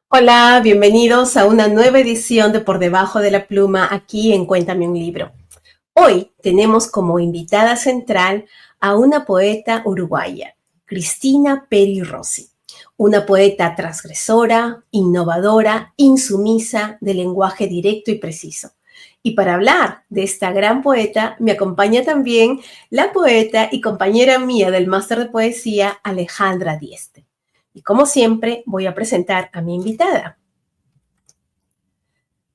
Hola, bienvenidos a una nueva edición de Por Debajo de la Pluma aquí en Cuéntame un Libro. Hoy tenemos como invitada central a una poeta uruguaya, Cristina Peri Rossi, una poeta transgresora, innovadora, insumisa, de lenguaje directo y preciso. Y para hablar de esta gran poeta, me acompaña también la poeta y compañera mía del máster de poesía, Alejandra Dieste. Y como siempre, voy a presentar a mi invitada.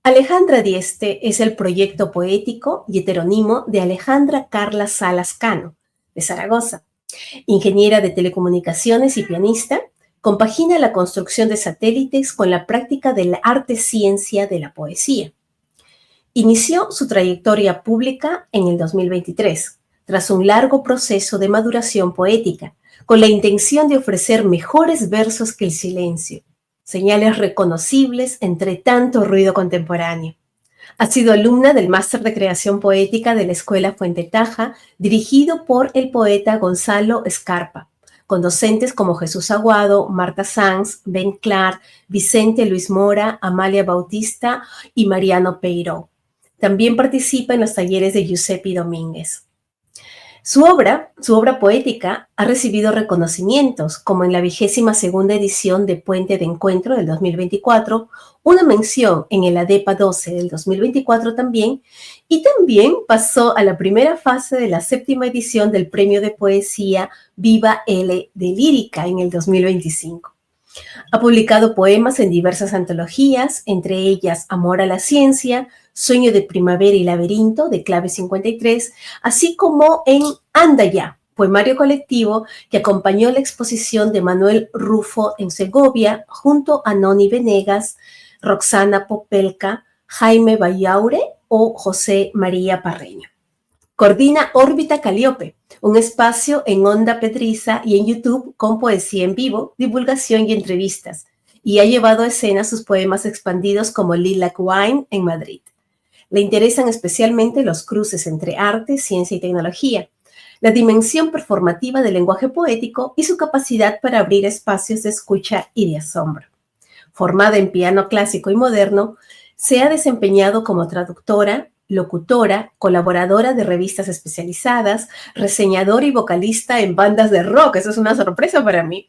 Alejandra Dieste es el proyecto poético y heterónimo de Alejandra Carla Salas Cano, de Zaragoza. Ingeniera de telecomunicaciones y pianista, compagina la construcción de satélites con la práctica del arte-ciencia de la poesía. Inició su trayectoria pública en el 2023, tras un largo proceso de maduración poética, con la intención de ofrecer mejores versos que el silencio, señales reconocibles entre tanto ruido contemporáneo. Ha sido alumna del Máster de Creación Poética de la Escuela Fuente Taja, dirigido por el poeta Gonzalo Scarpa, con docentes como Jesús Aguado, Marta Sanz, Ben Clark, Vicente Luis Mora, Amalia Bautista y Mariano Peiró. También participa en los talleres de Giuseppe Domínguez. Su obra poética ha recibido reconocimientos, como en la 22ª edición de Puente de Encuentro del 2024, una mención en el ADEPA 12 del 2024 también, y también pasó a la primera fase de la 7ª edición del Premio de Poesía Viva L de Lírica en el 2025. Ha publicado poemas en diversas antologías, entre ellas Amor a la Ciencia, Sueño de Primavera y Laberinto, de Clave 53, así como en Anda Ya, poemario colectivo que acompañó la exposición de Manuel Rufo en Segovia, junto a Noni Venegas, Roxana Popelka, Jaime Bayaure o José María Parreño. Coordina Órbita Calíope, un espacio en Onda Pedriza y en YouTube con poesía en vivo, divulgación y entrevistas, y ha llevado a escena sus poemas expandidos como Lilac Wine en Madrid. Le interesan especialmente los cruces entre arte, ciencia y tecnología, la dimensión performativa del lenguaje poético y su capacidad para abrir espacios de escucha y de asombro. Formada en piano clásico y moderno, se ha desempeñado como traductora, locutora, colaboradora de revistas especializadas, reseñadora y vocalista en bandas de rock. Eso es una sorpresa para mí.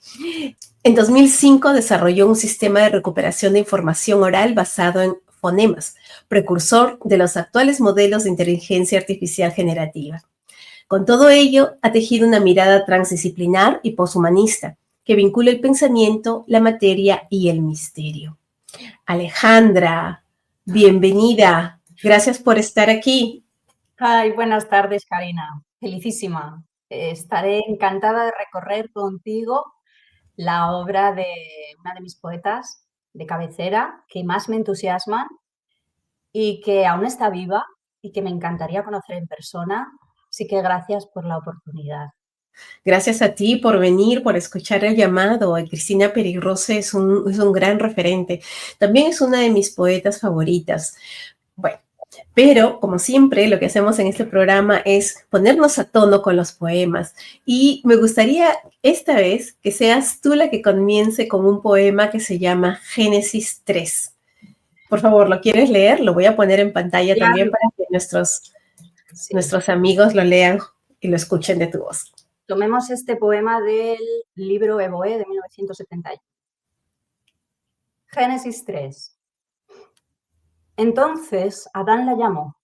En 2005 desarrolló un sistema de recuperación de información oral basado en fonemas, precursor de los actuales modelos de inteligencia artificial generativa. Con todo ello, ha tejido una mirada transdisciplinar y poshumanista que vincula el pensamiento, la materia y el misterio. Alejandra, bienvenida. Gracias por estar aquí. Ay, buenas tardes, Karina. Felicísima. Estaré encantada de recorrer contigo la obra de una de mis poetas de cabecera que más me entusiasman y que aún está viva y que me encantaría conocer en persona. Así que gracias por la oportunidad. Gracias a ti por venir, por escuchar el llamado. Cristina Perirrose es un gran referente. También es una de mis poetas favoritas. Bueno, pero como siempre, lo que hacemos en este programa es ponernos a tono con los poemas. Y me gustaría esta vez que seas tú la que comience con un poema que se llama Génesis 3. Por favor, ¿lo quieres leer? Lo voy a poner en pantalla también Claro. para que nuestros, Sí. nuestros amigos lo lean y lo escuchen de tu voz. Tomemos este poema del libro Evoe de 1971. Génesis 3. Entonces Adán la llamó,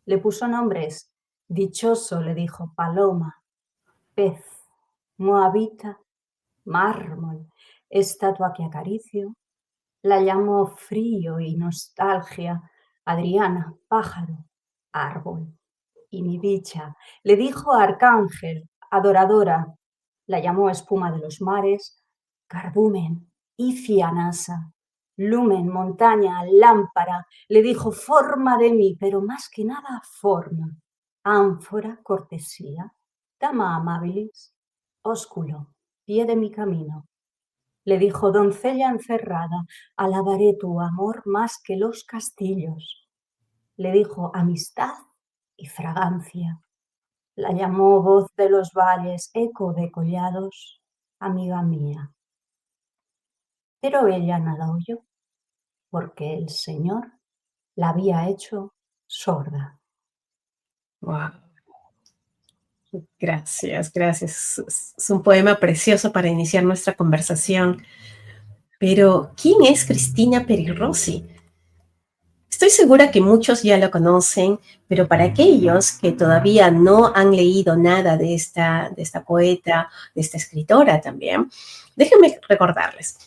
le puso nombres. Dichoso, le dijo, paloma, pez, moabita, mármol, estatua que acaricio. La llamo frío y nostalgia, Adriana, pájaro, árbol. Y mi dicha le dijo arcángel, adoradora. La llamó espuma de los mares, cardumen y cianasa. Lumen, montaña, lámpara, le dijo forma de mí, pero más que nada forma. Ánfora, cortesía, dama amabilis, ósculo, pie de mi camino. Le dijo, doncella encerrada, alabaré tu amor más que los castillos. Le dijo, amistad y fragancia. La llamó voz de los valles, eco de collados, amiga mía. pero ella nada oyó, porque el Señor la había hecho sorda. Wow. Gracias, gracias. Es un poema precioso para iniciar nuestra conversación. Pero, ¿quién es Cristina Peri Rossi? Estoy segura que muchos ya lo conocen, pero para aquellos que todavía no han leído nada de esta poeta, de esta escritora también, déjenme recordarles,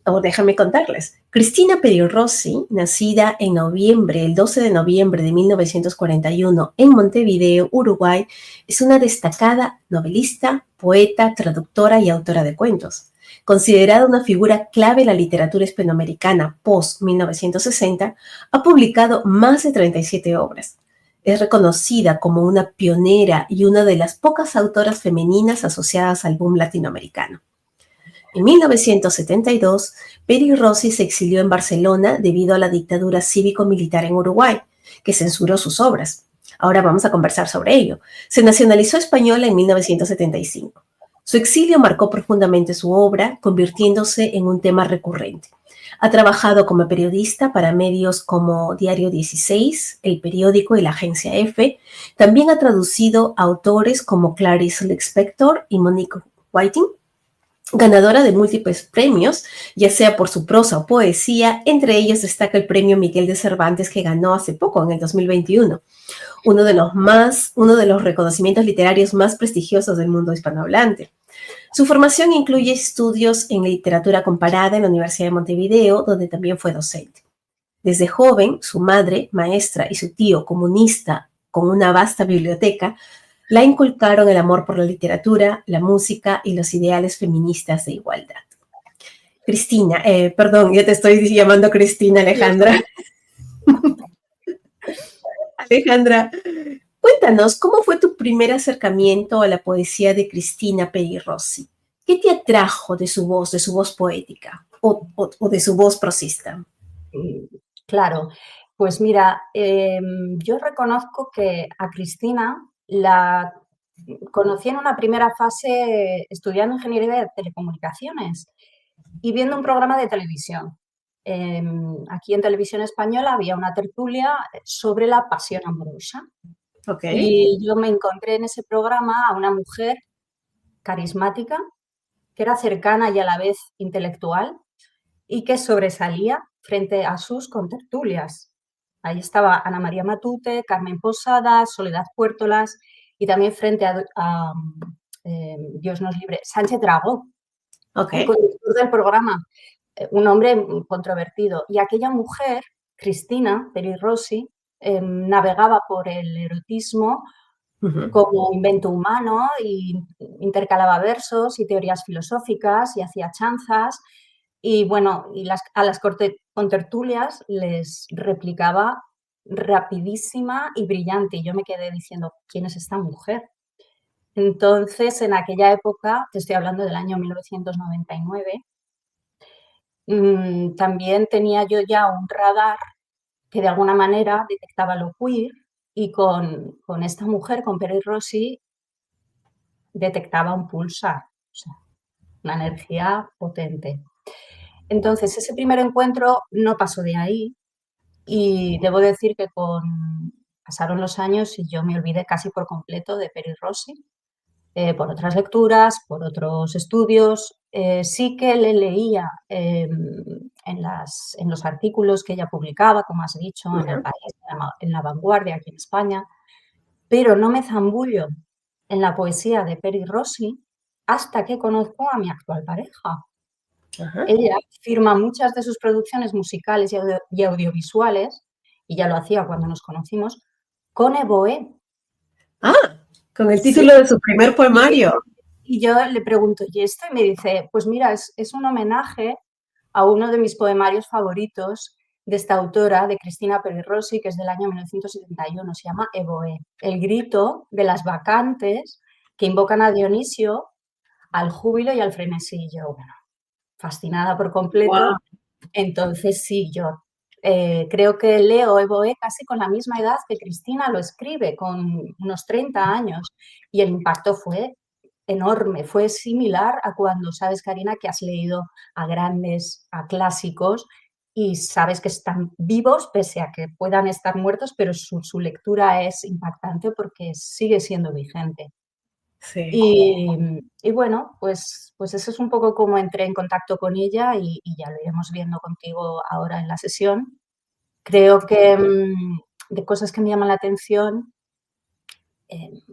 o déjame contarles. Cristina Peri Rossi, nacida en noviembre, el 12 de noviembre de 1941 en Montevideo, Uruguay, es una destacada novelista, poeta, traductora y autora de cuentos. Considerada una figura clave en la literatura hispanoamericana post-1960, ha publicado más de 37 obras. Es reconocida como una pionera y una de las pocas autoras femeninas asociadas al boom latinoamericano. En 1972, Peri Rossi se exilió en Barcelona debido a la dictadura cívico-militar en Uruguay, que censuró sus obras. Ahora vamos a conversar sobre ello. Se nacionalizó española en 1975. Su exilio marcó profundamente su obra, convirtiéndose en un tema recurrente. Ha trabajado como periodista para medios como Diario 16, El Periódico y la Agencia F. También ha traducido a autores como Clarice Lispector y Monique Whiting, ganadora de múltiples premios, ya sea por su prosa o poesía. Entre ellos destaca el premio Miguel de Cervantes que ganó hace poco, en el 2021, uno de los reconocimientos literarios más prestigiosos del mundo hispanohablante. Su formación incluye estudios en literatura comparada en la Universidad de Montevideo, donde también fue docente. Desde joven, su madre, maestra, y su tío, comunista, con una vasta biblioteca, la inculcaron el amor por la literatura, la música y los ideales feministas de igualdad. Cristina, perdón, ya te estoy llamando Cristina, Alejandra. Alejandra, cuéntanos, ¿cómo fue tu primer acercamiento a la poesía de Cristina Peri Rossi? ¿Qué te atrajo de su voz poética o de su voz prosista? Claro, pues mira, yo reconozco que a Cristina la conocí en una primera fase estudiando ingeniería de telecomunicaciones y viendo un programa de televisión. Aquí en Televisión Española había una tertulia sobre la pasión amorosa Ok. y yo me encontré en ese programa a una mujer carismática que era cercana y a la vez intelectual y que sobresalía frente a sus contertulias. Ahí estaba Ana María Matute, Carmen Posadas, Soledad Puertolas y también frente a Dios nos libre, Sánchez Dragó, Ok. el conductor del programa, un hombre controvertido. Y aquella mujer, Cristina Peri Rossi, navegaba por el erotismo Ujú. como invento humano y intercalaba versos y teorías filosóficas y hacía chanzas y bueno, a las contertulias les replicaba rapidísima y brillante y yo me quedé diciendo, ¿quién es esta mujer? Entonces, en aquella época, te estoy hablando del año 1999, también tenía yo ya un radar que de alguna manera detectaba lo queer y con esta mujer, con Peri Rossi, detectaba un pulsar, o sea, una energía potente. Entonces, ese primer encuentro no pasó de ahí y debo decir que pasaron los años y yo me olvidé casi por completo de Peri Rossi, por otras lecturas, por otros estudios. Sí que le leía en los artículos que ella publicaba, como has dicho, en El Ujú. País, en La Vanguardia, aquí en España, pero no me zambullo en la poesía de Peri Rossi hasta que conozco a mi actual pareja. Ajá. Ella firma muchas de sus producciones musicales y audiovisuales, y ya lo hacía cuando nos conocimos, con Evoe. Ah, con el Sí, título de su primer y, poemario. y yo le pregunto, ¿y esto? Y me dice, pues mira, es un homenaje a uno de mis poemarios favoritos de esta autora, de Cristina Peri Rossi, que es del año 1971, se llama Evoe, el grito de las bacantes que invocan a Dionisio al júbilo y al frenesí. Y yo, bueno, fascinada por Wow. completo. Entonces, sí, yo creo que leo Evoe casi con la misma edad que Cristina lo escribe, con unos 30 años, y el impacto fue enorme. Fue similar a cuando sabes, Karina, que has leído a grandes, a clásicos y sabes que están vivos pese a que puedan estar muertos, pero su lectura es impactante porque sigue siendo vigente. Sí. Y bueno, pues eso es un poco como entré en contacto con ella y ya lo iremos viendo contigo ahora en la sesión. Creo que de cosas que me llaman la atención,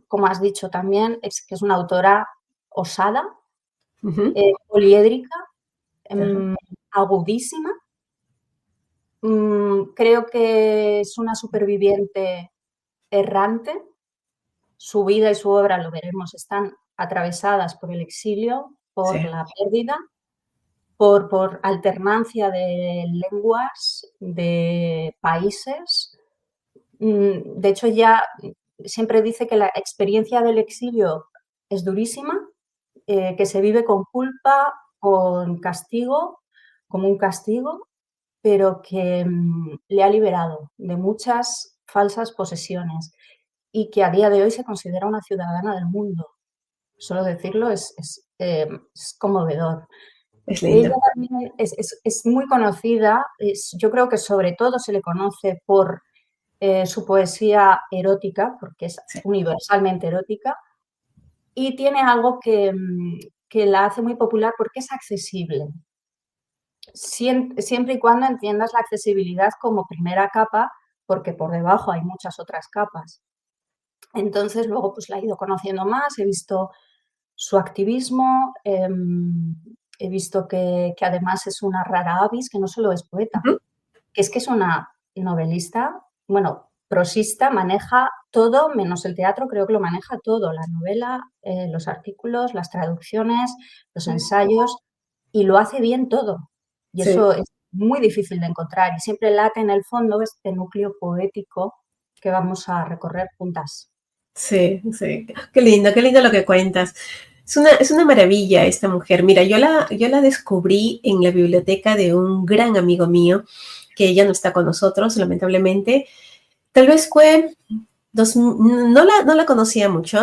como has dicho también, es que es una autora osada, Ujú. poliédrica, Ajá. em, agudísima. Creo que es una superviviente errante. Su vida y su obra, lo veremos, están atravesadas por el exilio, Sí. por la pérdida, por alternancia de lenguas, de países. De hecho, ella siempre dice que la experiencia del exilio es durísima, que se vive con culpa, con castigo, como un castigo, pero que le ha liberado de muchas falsas posesiones y que a día de hoy se considera una ciudadana del mundo. Solo decirlo es conmovedor. Es Ella lindo. también es muy conocida, yo creo que sobre todo se le conoce por su poesía erótica, porque es Sí. universalmente erótica, y tiene algo que la hace muy popular porque es accesible. Siempre y cuando entiendas la accesibilidad como primera capa, porque por debajo hay muchas otras capas. Entonces luego pues la he ido conociendo más, he visto su activismo, he visto que además es una rara avis, que no solo es poeta, Ujú. que es una novelista, bueno, prosista, maneja todo, menos el teatro, creo que lo maneja todo, la novela, los artículos, las traducciones, los ensayos, y lo hace bien todo. Y Sí. eso es muy difícil de encontrar y siempre late en el fondo este núcleo poético que vamos a recorrer juntas. Sí, sí. Qué lindo lo que cuentas. Es una maravilla esta mujer. Mira, yo la descubrí en la biblioteca de un gran amigo mío, que ella no está con nosotros, lamentablemente. Tal vez fue no la conocía mucho,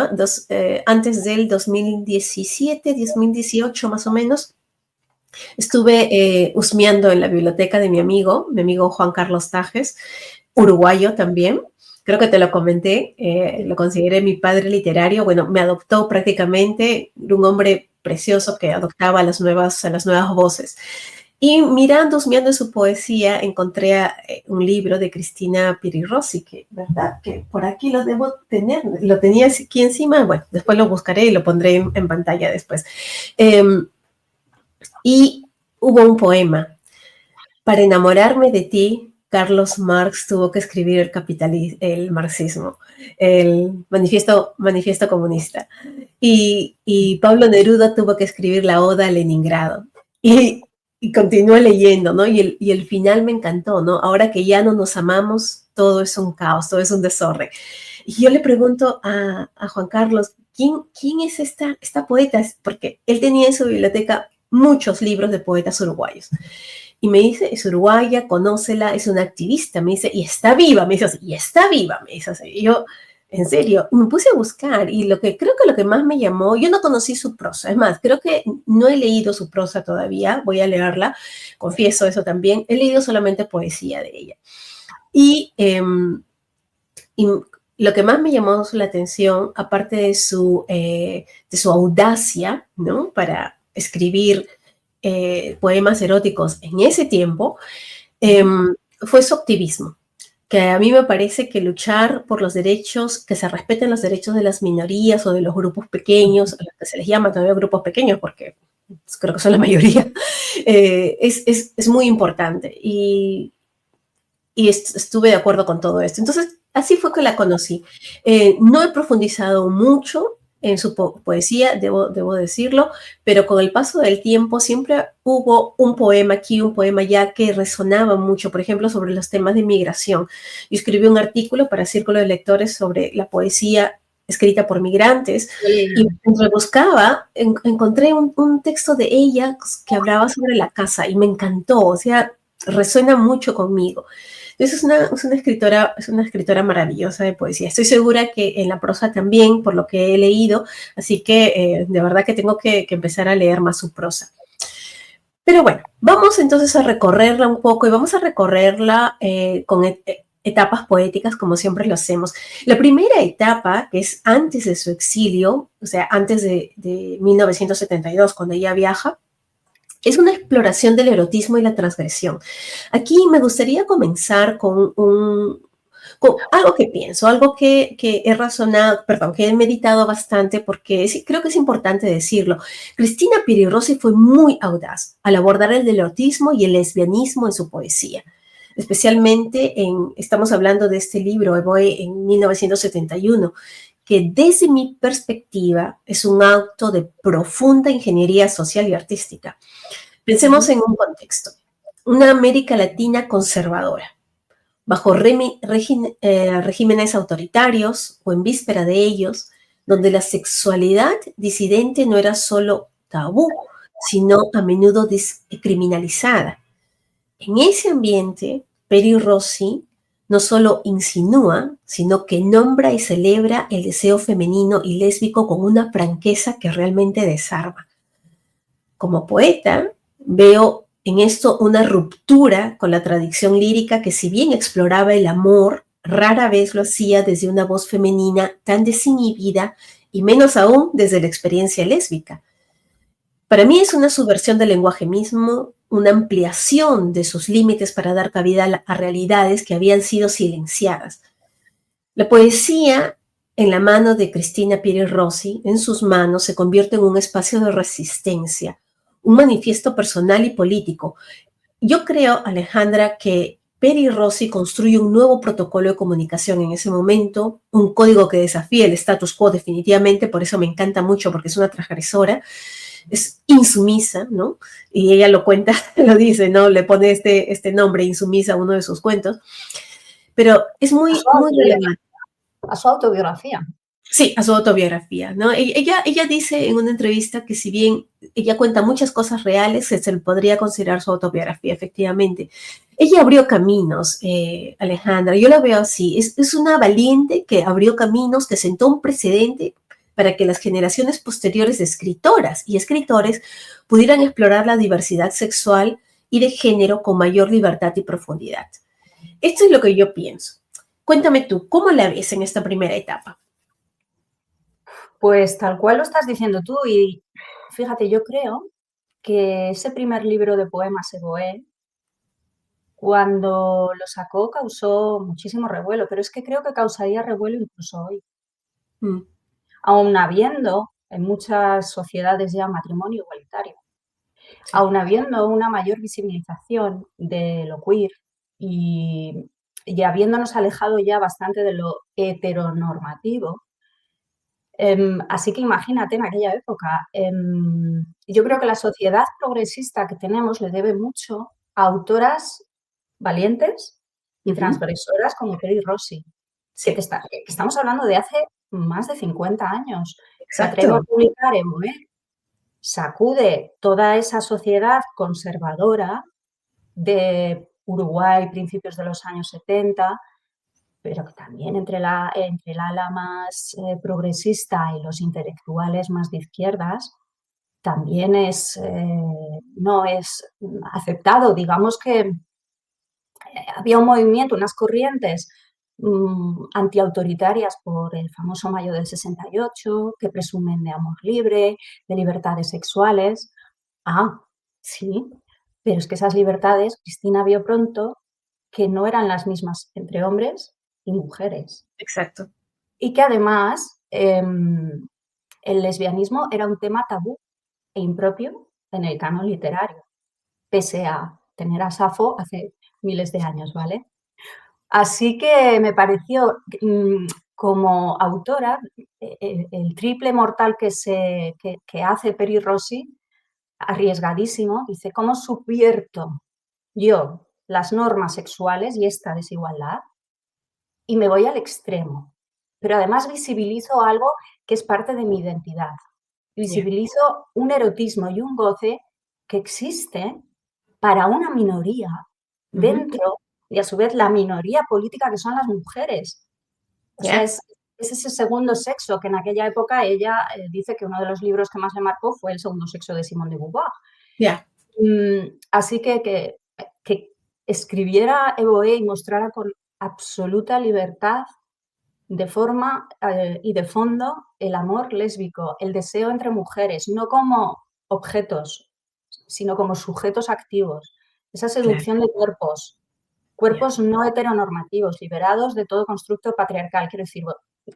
¿eh? Antes del 2017, 2018 más o menos. Estuve husmeando en la biblioteca de mi amigo Juan Carlos Tajes, uruguayo también. Creo que te lo comenté, lo consideré mi padre literario. Bueno, me adoptó prácticamente, un hombre precioso que adoptaba a las nuevas voces. Y mirando, husmeando en su poesía, encontré un libro de Cristina Piri Rossi, que, ¿verdad? Que por aquí lo debo tener, lo tenía aquí encima, bueno, después lo buscaré y lo pondré en pantalla después. Y hubo un poema: para enamorarme de ti, Carlos Marx tuvo que escribir el marxismo, el manifiesto comunista. Y Pablo Neruda tuvo que escribir la Oda a Leningrado. Y continúo leyendo, ¿no? Y el final me encantó, ¿no? Ahora que ya no nos amamos, todo es un caos, todo es un desorden. Y yo le pregunto a Juan Carlos, ¿quién es esta poeta? Porque él tenía en su biblioteca muchos libros de poetas uruguayos. Y me dice, es uruguaya, conócela, es una activista, me dice, y está viva, me dice así, y está viva, me dice así. Y yo, en serio, me puse a buscar y creo que lo que más me llamó, yo no conocí su prosa, es más, creo que no he leído su prosa todavía, voy a leerla, confieso eso también, he leído solamente poesía de ella. Y, y lo que más me llamó la atención, aparte de su audacia, ¿no? Para escribir poemas eróticos en ese tiempo, eh, fue su activismo, que a mí me parece que luchar por los derechos, que se respeten los derechos de las minorías o de los grupos pequeños, a los que se les llama todavía grupos pequeños, porque creo que son la mayoría, es muy importante. Y estuve de acuerdo con todo esto. Entonces, así fue que la conocí. No he profundizado mucho en su poesía, debo decirlo, pero con el paso del tiempo siempre hubo un poema aquí, un poema allá que resonaba mucho, por ejemplo, sobre los temas de migración. Yo escribí un artículo para Círculo de Lectores sobre la poesía escrita por migrantes y mientras buscaba, encontré un texto de ella que hablaba sobre la casa y me encantó, o sea, resuena mucho conmigo. Es una escritora maravillosa de poesía. Estoy segura que en la prosa también, por lo que he leído, así que de verdad que tengo que empezar a leer más su prosa. Pero bueno, vamos entonces a recorrerla un poco y vamos a recorrerla con etapas poéticas como siempre lo hacemos. La primera etapa, que es antes de su exilio, o sea, antes de 1972, cuando ella viaja, es una exploración del erotismo y la transgresión. Aquí me gustaría comenzar con algo que pienso, algo que he razonado, perdón, que he meditado bastante porque creo que es importante decirlo. Cristina Piri Rossi fue muy audaz al abordar el erotismo y el lesbianismo en su poesía. Especialmente estamos hablando de este libro, Evoe, en 1971, que desde mi perspectiva es un acto de profunda ingeniería social y artística. Pensemos en un contexto, una América Latina conservadora, bajo regímenes autoritarios o en víspera de ellos, donde la sexualidad disidente no era solo tabú, sino a menudo criminalizada. En ese ambiente, Peri Rossi no solo insinúa, sino que nombra y celebra el deseo femenino y lésbico con una franqueza que realmente desarma. Como poeta, veo en esto una ruptura con la tradición lírica que, si bien exploraba el amor, rara vez lo hacía desde una voz femenina tan desinhibida y menos aún desde la experiencia lésbica. Para mí es una subversión del lenguaje mismo, una ampliación de sus límites para dar cabida a realidades que habían sido silenciadas. La poesía en la mano de Cristina Piri Rossi, en sus manos, se convierte en un espacio de resistencia, un manifiesto personal y político. Yo creo, Alejandra, que Peri Rossi construye un nuevo protocolo de comunicación en ese momento, un código que desafía el status quo definitivamente, por eso me encanta mucho, porque es una transgresora, es insumisa, ¿no? Y ella lo cuenta, lo dice, ¿no? Le pone este nombre, insumisa, a uno de sus cuentos, pero es muy relevante. A su autobiografía. Sí, a su autobiografía, ¿no? Ella dice en una entrevista que, si bien ella cuenta muchas cosas reales, se le podría considerar su autobiografía, efectivamente. Ella abrió caminos, Alejandra, yo la veo así, es una valiente que abrió caminos, que sentó un precedente para que las generaciones posteriores de escritoras y escritores pudieran explorar la diversidad sexual y de género con mayor libertad y profundidad. Esto es lo que yo pienso. Cuéntame tú, ¿cómo la ves en esta primera etapa? Pues tal cual lo estás diciendo tú, y fíjate, yo creo que ese primer libro de poemas, Evoé, cuando lo sacó causó muchísimo revuelo, pero es que creo que causaría revuelo incluso hoy. Mm. Aun habiendo en muchas sociedades ya matrimonio igualitario, Sí. aun habiendo una mayor visibilización de lo queer y, y habiéndonos alejado ya bastante de lo heteronormativo. Así que imagínate en aquella época. Yo creo que la sociedad progresista que tenemos le debe mucho a autoras valientes y Ujú. transgresoras como Peri Rossi, Sí, que estamos hablando de hace más de 50 años. Se atreve a exacto. publicar en Moe, sacude toda esa sociedad conservadora de Uruguay, principios de los años 70, pero que también entre el ala más progresista y los intelectuales más de izquierdas, también no es aceptado. Digamos que había un movimiento, unas corrientes antiautoritarias por el famoso Mayo del 68, que presumen de amor libre, de libertades sexuales. Ah, sí, pero es que esas libertades, Cristina vio pronto que no eran las mismas entre hombres y mujeres. Exacto. Y que además el lesbianismo era un tema tabú e impropio en el canon literario, pese a tener a Safo hace miles de años, ¿vale? Así que me pareció, como autora, el triple mortal que hace Peri Rossi, arriesgadísimo. Dice: ¿cómo subvierto yo las normas sexuales y esta desigualdad? Y me voy al extremo, pero además visibilizo algo que es parte de mi identidad. Yeah. Visibilizo un erotismo y un goce que existe para una minoría Ujú. dentro y a su vez la minoría política que son las mujeres. O sea, ¿Ya? es ese segundo sexo que en aquella época ella dice que uno de los libros que más le marcó fue El segundo sexo de Simone de Beauvoir. Ya, Así que escribiera Evohé y mostrara con absoluta libertad de forma y de fondo el amor lésbico, el deseo entre mujeres, no como objetos, sino como sujetos activos, esa claro, seducción de ya, cuerpos no heteronormativos, liberados de todo constructo patriarcal. Quiero decir,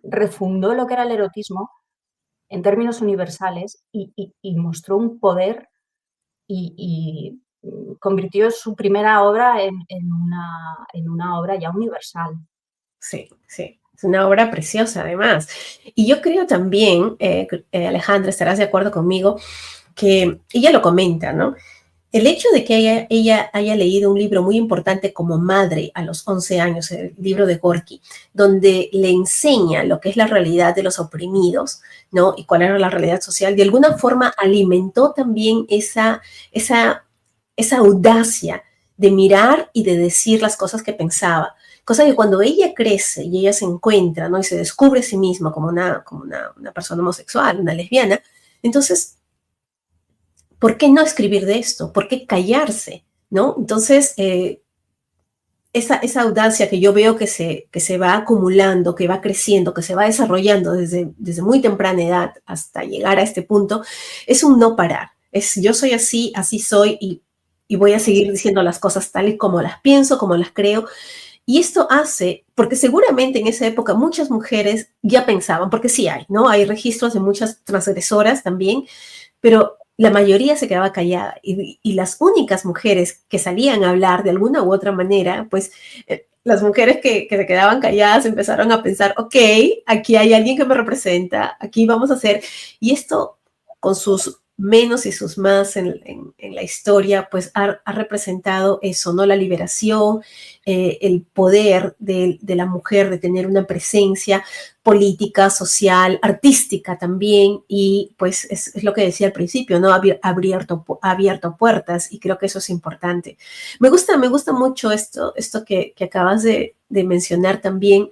refundó lo que era el erotismo en términos universales y mostró un poder y convirtió su primera obra en una obra ya universal. sí, sí. Es una obra preciosa, además. Y yo creo también, Alejandra, estarás de acuerdo conmigo, que ella lo comenta, ¿no? El hecho de que ella haya leído un libro muy importante como madre a los 11 años, el libro de Gorky, donde le enseña lo que es la realidad de los oprimidos, ¿no? Y cuál era la realidad social, de alguna forma alimentó también esa audacia de mirar y de decir las cosas que pensaba. Cosa que cuando ella crece y ella se encuentra, ¿no? Y se descubre a sí misma como una persona homosexual, una lesbiana, entonces ¿por qué no escribir de esto? ¿Por qué callarse? ¿No? Entonces, esa audacia que yo veo que se va acumulando, que va creciendo, que se va desarrollando desde muy temprana edad hasta llegar a este punto, es un no parar. Es yo soy así, así soy y voy a seguir diciendo las cosas tal y como las pienso, como las creo. Y esto hace, porque seguramente en esa época muchas mujeres ya pensaban, porque sí hay, ¿no? Hay registros de muchas transgresoras también, pero la mayoría se quedaba callada y las únicas mujeres que salían a hablar de alguna u otra manera, pues las mujeres que se quedaban calladas empezaron a pensar, ok, aquí hay alguien que me representa, aquí vamos a hacer, y esto con sus menos y sus más en la historia, pues ha representado eso, ¿no? La liberación, el poder de la mujer de tener una presencia política, social, artística también, y pues es lo que decía al principio, ¿no? Ha abierto puertas y creo que eso es importante. Me gusta mucho esto que acabas de mencionar también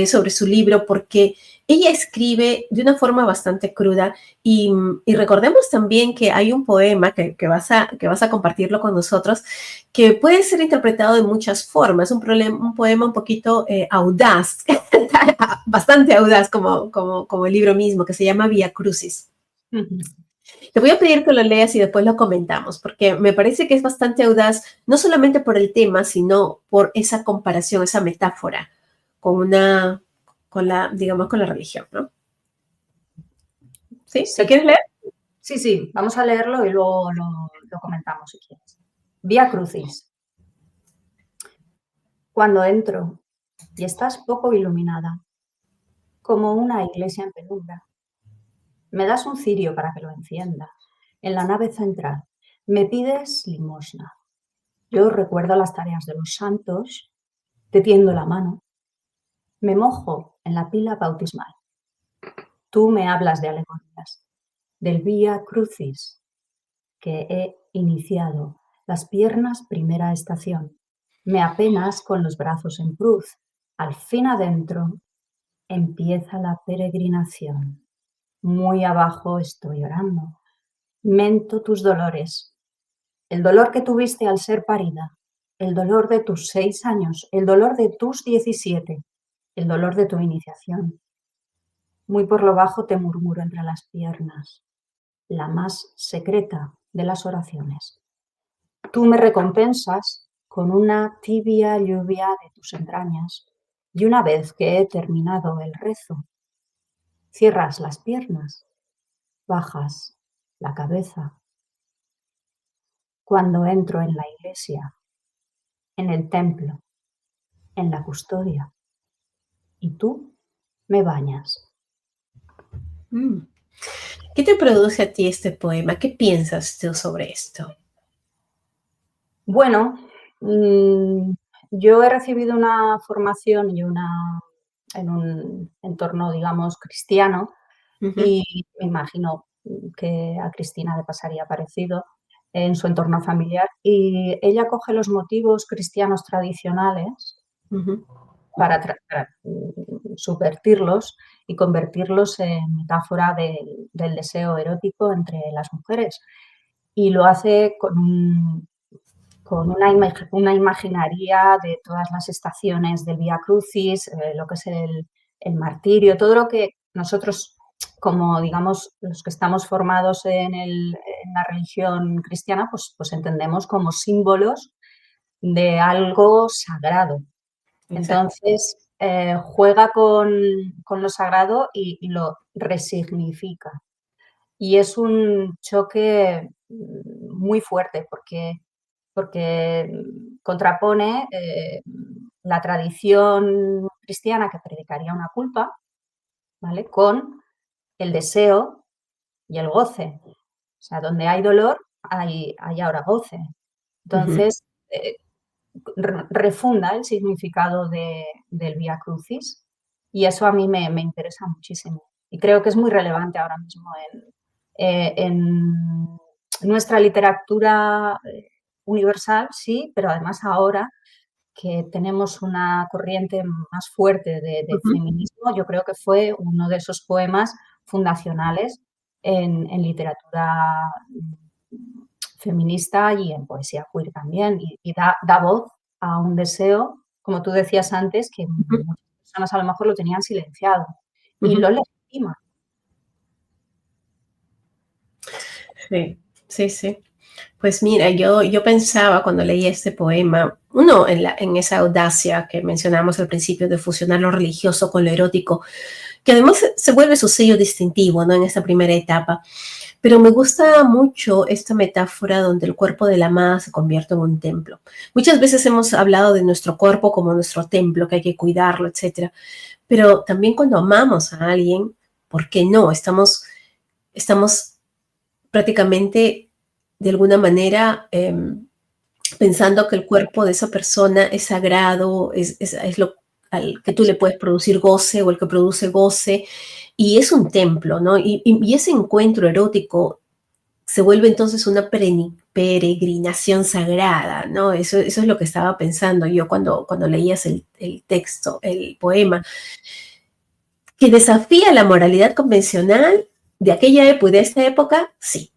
sobre su libro, porque ella escribe de una forma bastante cruda y recordemos también que hay un poema que vas a compartirlo con nosotros, que puede ser interpretado de muchas formas, un poema un poquito audaz, bastante audaz como el libro mismo, que se llama Vía Crucis. Te voy a pedir que lo leas y después lo comentamos, porque me parece que es bastante audaz, no solamente por el tema, sino por esa comparación, esa metáfora con digamos, con la religión, ¿no? ¿Sí? ¿Lo Sí, quieres leer? sí, sí, vamos a leerlo y luego lo comentamos si quieres. Vía Crucis. Cuando entro y estás poco iluminada, como una iglesia en penumbra, me das un cirio para que lo encienda. En la nave central me pides limosna. Yo recuerdo las tareas de los santos, te tiendo la mano, me mojo en la pila bautismal. Tú me hablas de alegorías, del Vía Crucis que he iniciado, las piernas primera estación. Me apenas con los brazos en cruz. Al fin adentro empieza la peregrinación. Muy abajo estoy orando. Mento tus dolores. El dolor que tuviste al ser parida, el dolor de tus 6 años, el dolor de tus 17, el dolor de tu iniciación. Muy por lo bajo te murmuro entre las piernas, la más secreta de las oraciones. Tú me recompensas con una tibia lluvia de tus entrañas y una vez que he terminado el rezo, cierras las piernas, bajas la cabeza. Cuando entro en la iglesia, en el templo, en la custodia, y tú me bañas. Mm. ¿Qué te produce a ti este poema? ¿Qué piensas tú sobre esto? Bueno, yo he recibido una formación en un entorno, digamos, cristiano Ujú. y me imagino que a Cristina le pasaría parecido. en su entorno familiar, y ella coge los motivos cristianos tradicionales para subvertirlos y convertirlos en metáfora del deseo erótico entre las mujeres. Y lo hace con una imaginaria de todas las estaciones del Vía Crucis, lo que es el martirio, todo lo que nosotros, como digamos, los que estamos formados en la religión cristiana, pues entendemos como símbolos de algo sagrado. Exacto. Entonces, juega con lo sagrado y lo resignifica. Y es un choque muy fuerte porque contrapone la tradición cristiana que predicaría una culpa, ¿vale? Con el deseo y el goce. O sea, donde hay dolor, hay ahora goce. Ujú, Entonces, refunda el significado del Vía Crucis, y eso a mí me interesa muchísimo. Y creo que es muy relevante ahora mismo en nuestra literatura universal, sí, pero además ahora que tenemos una corriente más fuerte de ujú. feminismo, yo creo que fue uno de esos poemas fundacionales en literatura feminista y en poesía queer también, y da voz a un deseo, como tú decías antes, que Ujú, muchas personas a lo mejor lo tenían silenciado, y ujú. lo legitima. Sí, sí, sí. Pues mira, yo pensaba cuando leí este poema, uno en esa audacia que mencionamos al principio de fusionar lo religioso con lo erótico, que además se vuelve su sello distintivo, ¿no? En esta primera etapa. Pero me gusta mucho esta metáfora donde el cuerpo de la amada se convierte en un templo. Muchas veces hemos hablado de nuestro cuerpo como nuestro templo, que hay que cuidarlo, etcétera. Pero también cuando amamos a alguien, ¿por qué no? Estamos prácticamente de alguna manera pensando que el cuerpo de esa persona es sagrado, es lo al que tú le puedes producir goce o el que produce goce, y es un templo, ¿no? Y ese encuentro erótico se vuelve entonces una peregrinación sagrada, ¿no? Eso es lo que estaba pensando yo cuando leías el texto, el poema, que desafía la moralidad convencional de aquella época y de esta época, sí,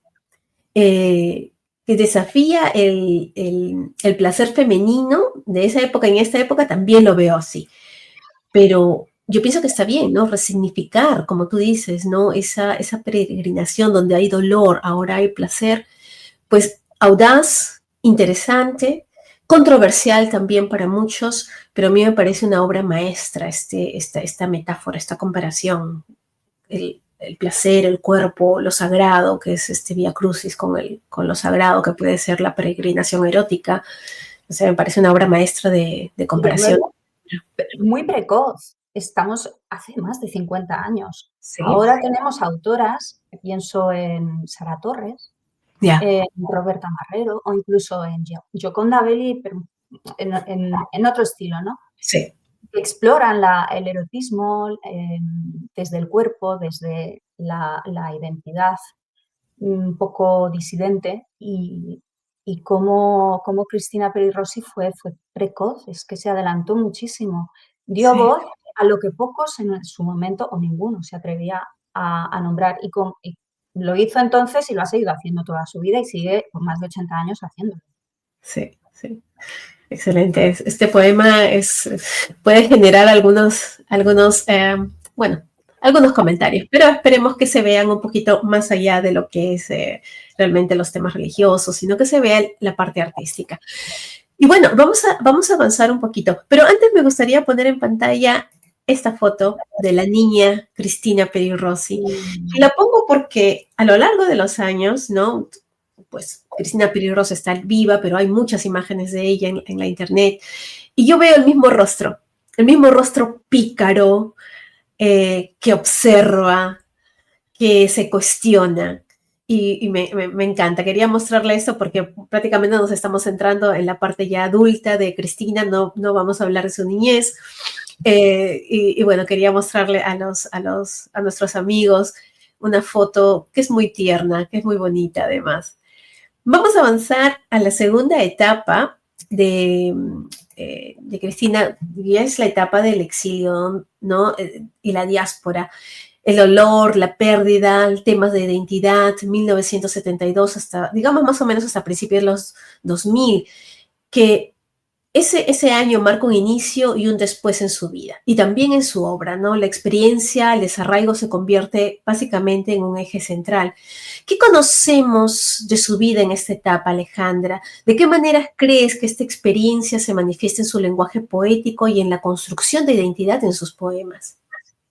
que desafía el placer femenino de esa época en esta época, también lo veo así. Pero yo pienso que está bien, ¿no? Resignificar, como tú dices, ¿no? Esa peregrinación donde hay dolor, ahora hay placer, pues audaz, interesante, controversial también para muchos, pero a mí me parece una obra maestra esta metáfora, esta comparación el placer, el cuerpo, lo sagrado, que es este Vía Crucis con lo sagrado, que puede ser la peregrinación erótica. O sea, me parece una obra maestra de Y de comparación. nuevo, muy precoz. Estamos hace más de 50 años. Sí, Ahora tenemos autoras, pienso en Sara Torres, ya, en Roberta Marrero o incluso en Gioconda Belli, pero en otro estilo, ¿no? sí, Que exploran el erotismo desde el cuerpo, desde la identidad un poco disidente, y cómo Cristina Peri Rossi fue precoz, es que se adelantó muchísimo. Dio sí, voz a lo que pocos en su momento o ninguno se atrevía a nombrar, y lo hizo entonces y lo ha seguido haciendo toda su vida y sigue por más de 80 años haciéndolo. sí, sí. Excelente. Este poema puede generar bueno, algunos comentarios, pero esperemos que se vean un poquito más allá de lo que es realmente los temas religiosos, sino que se vea la parte artística. Y bueno, vamos a avanzar un poquito, pero antes me gustaría poner en pantalla esta foto de la niña Cristina Peri Rossi. Y la pongo porque a lo largo de los años, ¿no? Pues Cristina Peri Rossi está viva, pero hay muchas imágenes de ella en la internet. Y yo veo el mismo rostro pícaro, que observa, que se cuestiona. Y me encanta. Quería mostrarle esto porque prácticamente nos estamos centrando en la parte ya adulta de Cristina, no vamos a hablar de su niñez. Y bueno, quería mostrarle a nuestros amigos una foto que es muy tierna, que es muy bonita además. Vamos a avanzar a la segunda etapa de, de Cristina, ya es la etapa del exilio, ¿no? Y la diáspora. El dolor, la pérdida, temas de identidad, 1972 hasta, digamos más o menos hasta principios de los 2000, que ese año marca un inicio y un después en su vida y también en su obra, ¿no? La experiencia, el desarraigo se convierte básicamente en un eje central. ¿Qué conocemos de su vida en esta etapa, Alejandra? ¿De qué manera crees que esta experiencia se manifiesta en su lenguaje poético y en la construcción de identidad en sus poemas?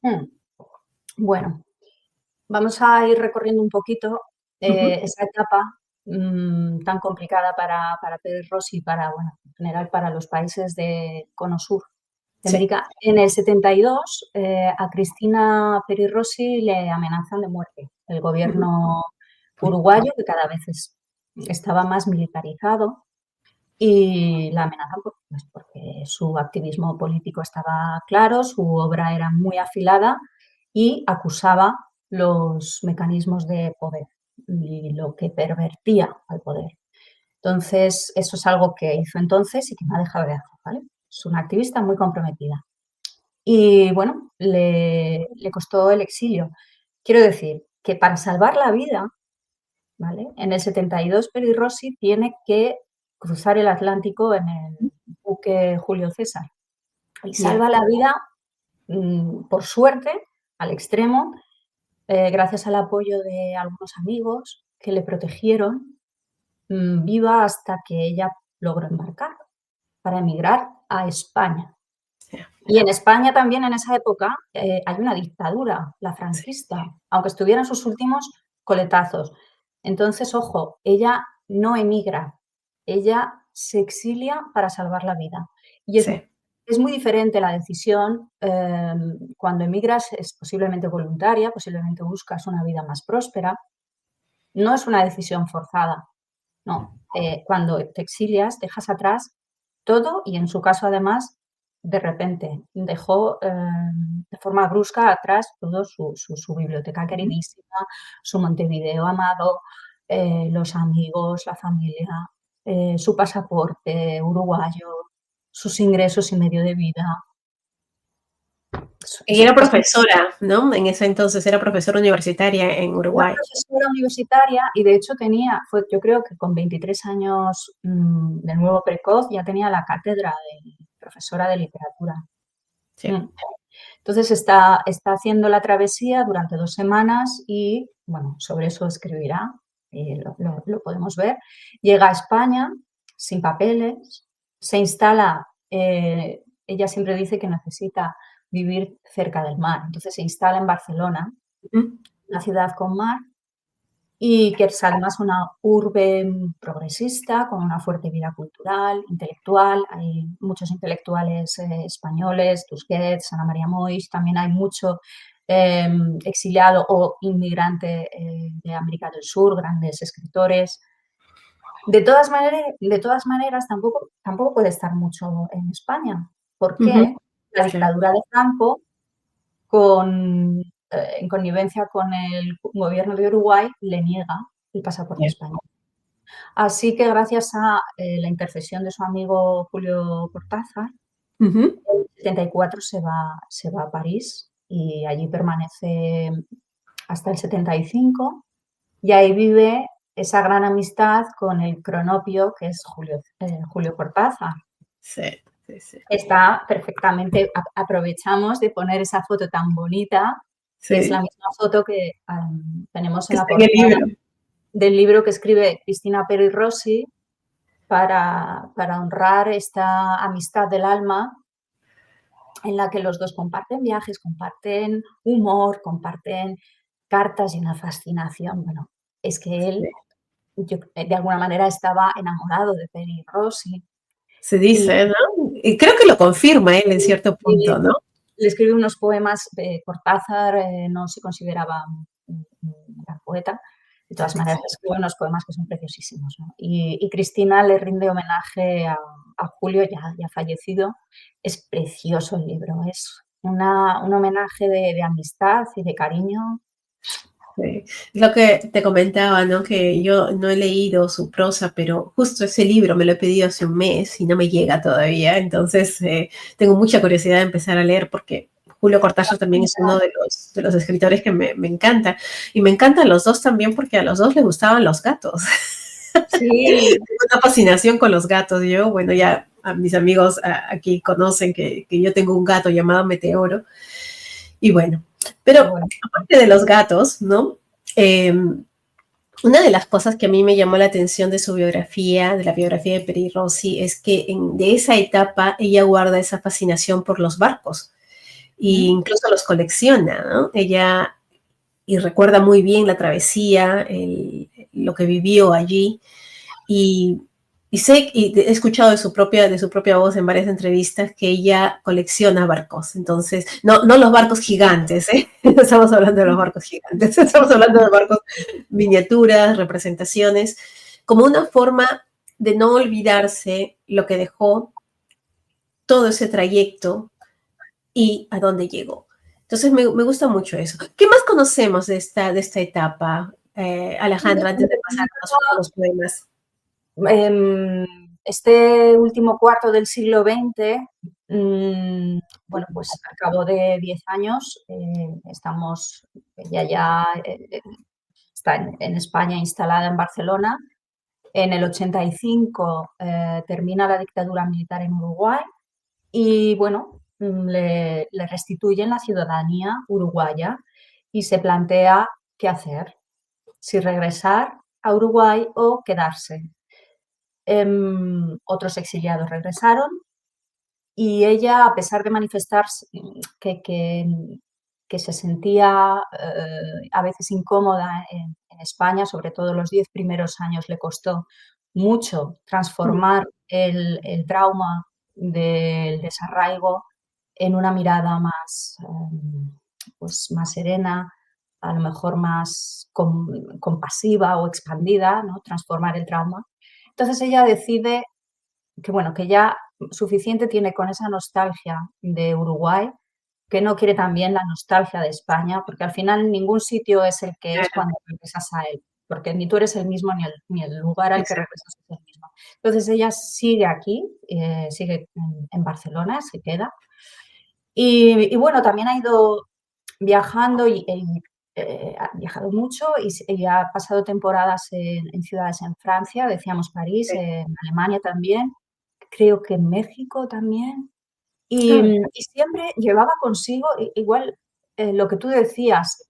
Mm, Bueno, vamos a ir recorriendo un poquito Uh -huh. esa etapa tan complicada para Pérez Rossi y para, bueno, en general para los países de Cono Sur de Sí. América. En el 72, a Cristina Peri Rossi le amenazan de muerte. El Uh -huh. gobierno uruguayo, que cada vez estaba más militarizado, y la amenazan pues, porque su activismo político estaba claro, su obra era muy afilada y acusaba los mecanismos de poder y lo que pervertía al poder. Entonces, eso es algo que hizo entonces y que no ha dejado de hacer, ¿vale? Es una activista muy comprometida. Y bueno, le costó el exilio. Quiero decir que para salvar la vida, ¿vale? En el 72 Peri Rossi tiene que cruzar el Atlántico en el buque Julio César y Yeah. salva la vida, por suerte, al extremo, gracias al apoyo de algunos amigos que le protegieron, viva hasta que ella logró embarcar para emigrar a España. Yeah. Y en España también en esa época hay una dictadura, la Sí. franquista, aunque estuviera en sus últimos coletazos. Entonces, ojo, ella no emigra, ella se exilia para salvar la vida. Y Sí. es muy diferente la decisión. Cuando emigras es posiblemente voluntaria, posiblemente buscas una vida más próspera. No es una decisión forzada, no. Cuando te exilias, dejas atrás todo y en su caso además, de repente, dejó de forma brusca atrás todo su biblioteca Uh -huh. queridísima, su Montevideo amado, los amigos, la familia, su pasaporte uruguayo, sus ingresos y medio de vida. Y era profesora, ¿no? En ese entonces era profesora universitaria en Era Uruguay. profesora universitaria y de hecho yo creo que con 23 años de nuevo precoz ya tenía la cátedra de profesora de literatura. Sí. Mm. Entonces está haciendo la travesía durante 2 semanas y, bueno, sobre eso escribirá, lo podemos ver. Llega a España sin papeles, se instala, ella siempre dice que necesita vivir cerca del mar, entonces se instala en Barcelona, Uh -huh. una ciudad con mar, y que es además una urbe progresista, con una fuerte vida cultural, intelectual. Hay muchos intelectuales españoles, Tusquets, Ana María Moix, también hay mucho exiliado o inmigrante de América del Sur, grandes escritores. De todas maneras tampoco puede estar mucho en España. ¿Por Uh -huh. qué? La Sí. dictadura de Franco en connivencia con el gobierno de Uruguay, le niega el pasaporte Yeah. español. Así que gracias a la intercesión de su amigo Julio Cortázar, Uh -huh. en el 74 se va a París y allí permanece hasta el 75 y ahí vive esa gran amistad con el cronopio que es Julio Cortázar. Sí, sí, sí. Está perfectamente, aprovechamos de poner esa foto tan bonita, que es la Sí, misma foto que tenemos que en la está en el portada libro. del libro que escribe Cristina Peri Rossi para honrar esta amistad del alma en la que los dos comparten viajes, comparten humor, comparten cartas y una fascinación. Bueno, es que él, Sí. de alguna manera, estaba enamorado de Peri Rossi Se y, dice, ¿no? Y creo que lo confirma él en cierto y punto, ¿no? le escribe unos poemas. Cortázar no se consideraba un gran poeta. De todas maneras, Sí. escribe unos poemas que son preciosísimos, ¿no? Y Cristina le rinde homenaje a Julio, ya fallecido. Es precioso el libro, es un homenaje de amistad y de cariño Sí. Lo que te comentaba, ¿no? Que yo no he leído su prosa, pero justo ese libro me lo he pedido hace un mes y no me llega todavía. Entonces, tengo mucha curiosidad de empezar a leer porque Julio Cortázar también es uno de los escritores que me encanta. Y me encantan los dos también porque a los dos les gustaban los gatos. Sí, Una fascinación con los gatos. Yo, bueno, ya a mis amigos aquí conocen que yo tengo un gato llamado Meteoro. Y bueno, pero qué bueno. aparte de los gatos, ¿no? Eh, una de las cosas que a mí me llamó la atención de su biografía, de la biografía de Peri Rossi, es que de esa etapa ella guarda esa fascinación por los barcos e ¿Mm? incluso los colecciona, ¿no? Ella y recuerda muy bien la travesía, lo que vivió allí y, y he escuchado de su propia voz en varias entrevistas que ella colecciona barcos. Entonces, no los barcos gigantes, ¿eh? No estamos hablando de los barcos gigantes, estamos hablando de barcos miniaturas, representaciones, como una forma de no olvidarse lo que dejó todo ese trayecto y a dónde llegó. Entonces me gusta mucho eso. ¿Qué más conocemos de esta etapa, Alejandra, antes de pasar a los poemas? Em, este último cuarto del siglo XX, bueno, pues al cabo de 10 años, ella ya está en España, instalada en Barcelona. En el 85 termina la dictadura militar en Uruguay y, bueno, le restituyen la ciudadanía uruguaya y se plantea qué hacer, si regresar a Uruguay o quedarse. Otros exiliados regresaron y ella, a pesar de manifestar que, que, que se sentía a veces incómoda en España, sobre todo los 10 primeros años le costó mucho transformar el trauma del desarraigo en una mirada más, pues más serena, a lo mejor más compasiva o expandida, ¿no? Transformar el trauma. Entonces ella decide que, bueno, que ya suficiente tiene con esa nostalgia de Uruguay, que no quiere también la nostalgia de España, porque al final ningún sitio es el que es Claro, cuando regresas a él, porque ni tú eres el mismo ni el lugar al que exacto. regresas es el mismo. Entonces ella sigue aquí, sigue en Barcelona, se queda. Y bueno, también ha ido viajando ha viajado mucho y ha pasado temporadas en ciudades en Francia, decíamos París, Sí. en Alemania también, creo que en México también. Ah, Y siempre llevaba consigo, igual lo que tú decías,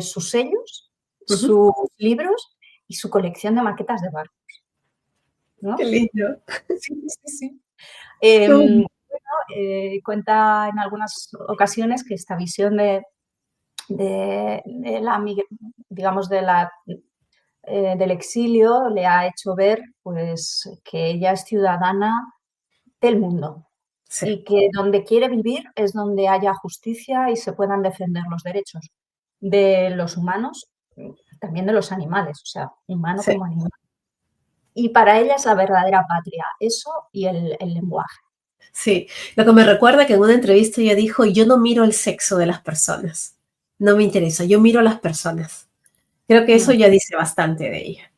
sus sellos, ujú. sus libros y su colección de maquetas de barco, Qué ¿no? lindo. Sí, sí, sí. Qué bonito. Cuenta en algunas ocasiones que esta visión de la, digamos, del exilio le ha hecho ver pues, que ella es ciudadana del mundo Sí, y que donde quiere vivir es donde haya justicia y se puedan defender los derechos de los humanos, también de los animales, o sea, humano sí, como animal. Y para ella es la verdadera patria, eso y el lenguaje. sí. Lo que me recuerda que en una entrevista ella dijo, yo no miro el sexo de las personas. No me interesa, yo miro a las personas. Creo que eso Mm, ya dice bastante de ella.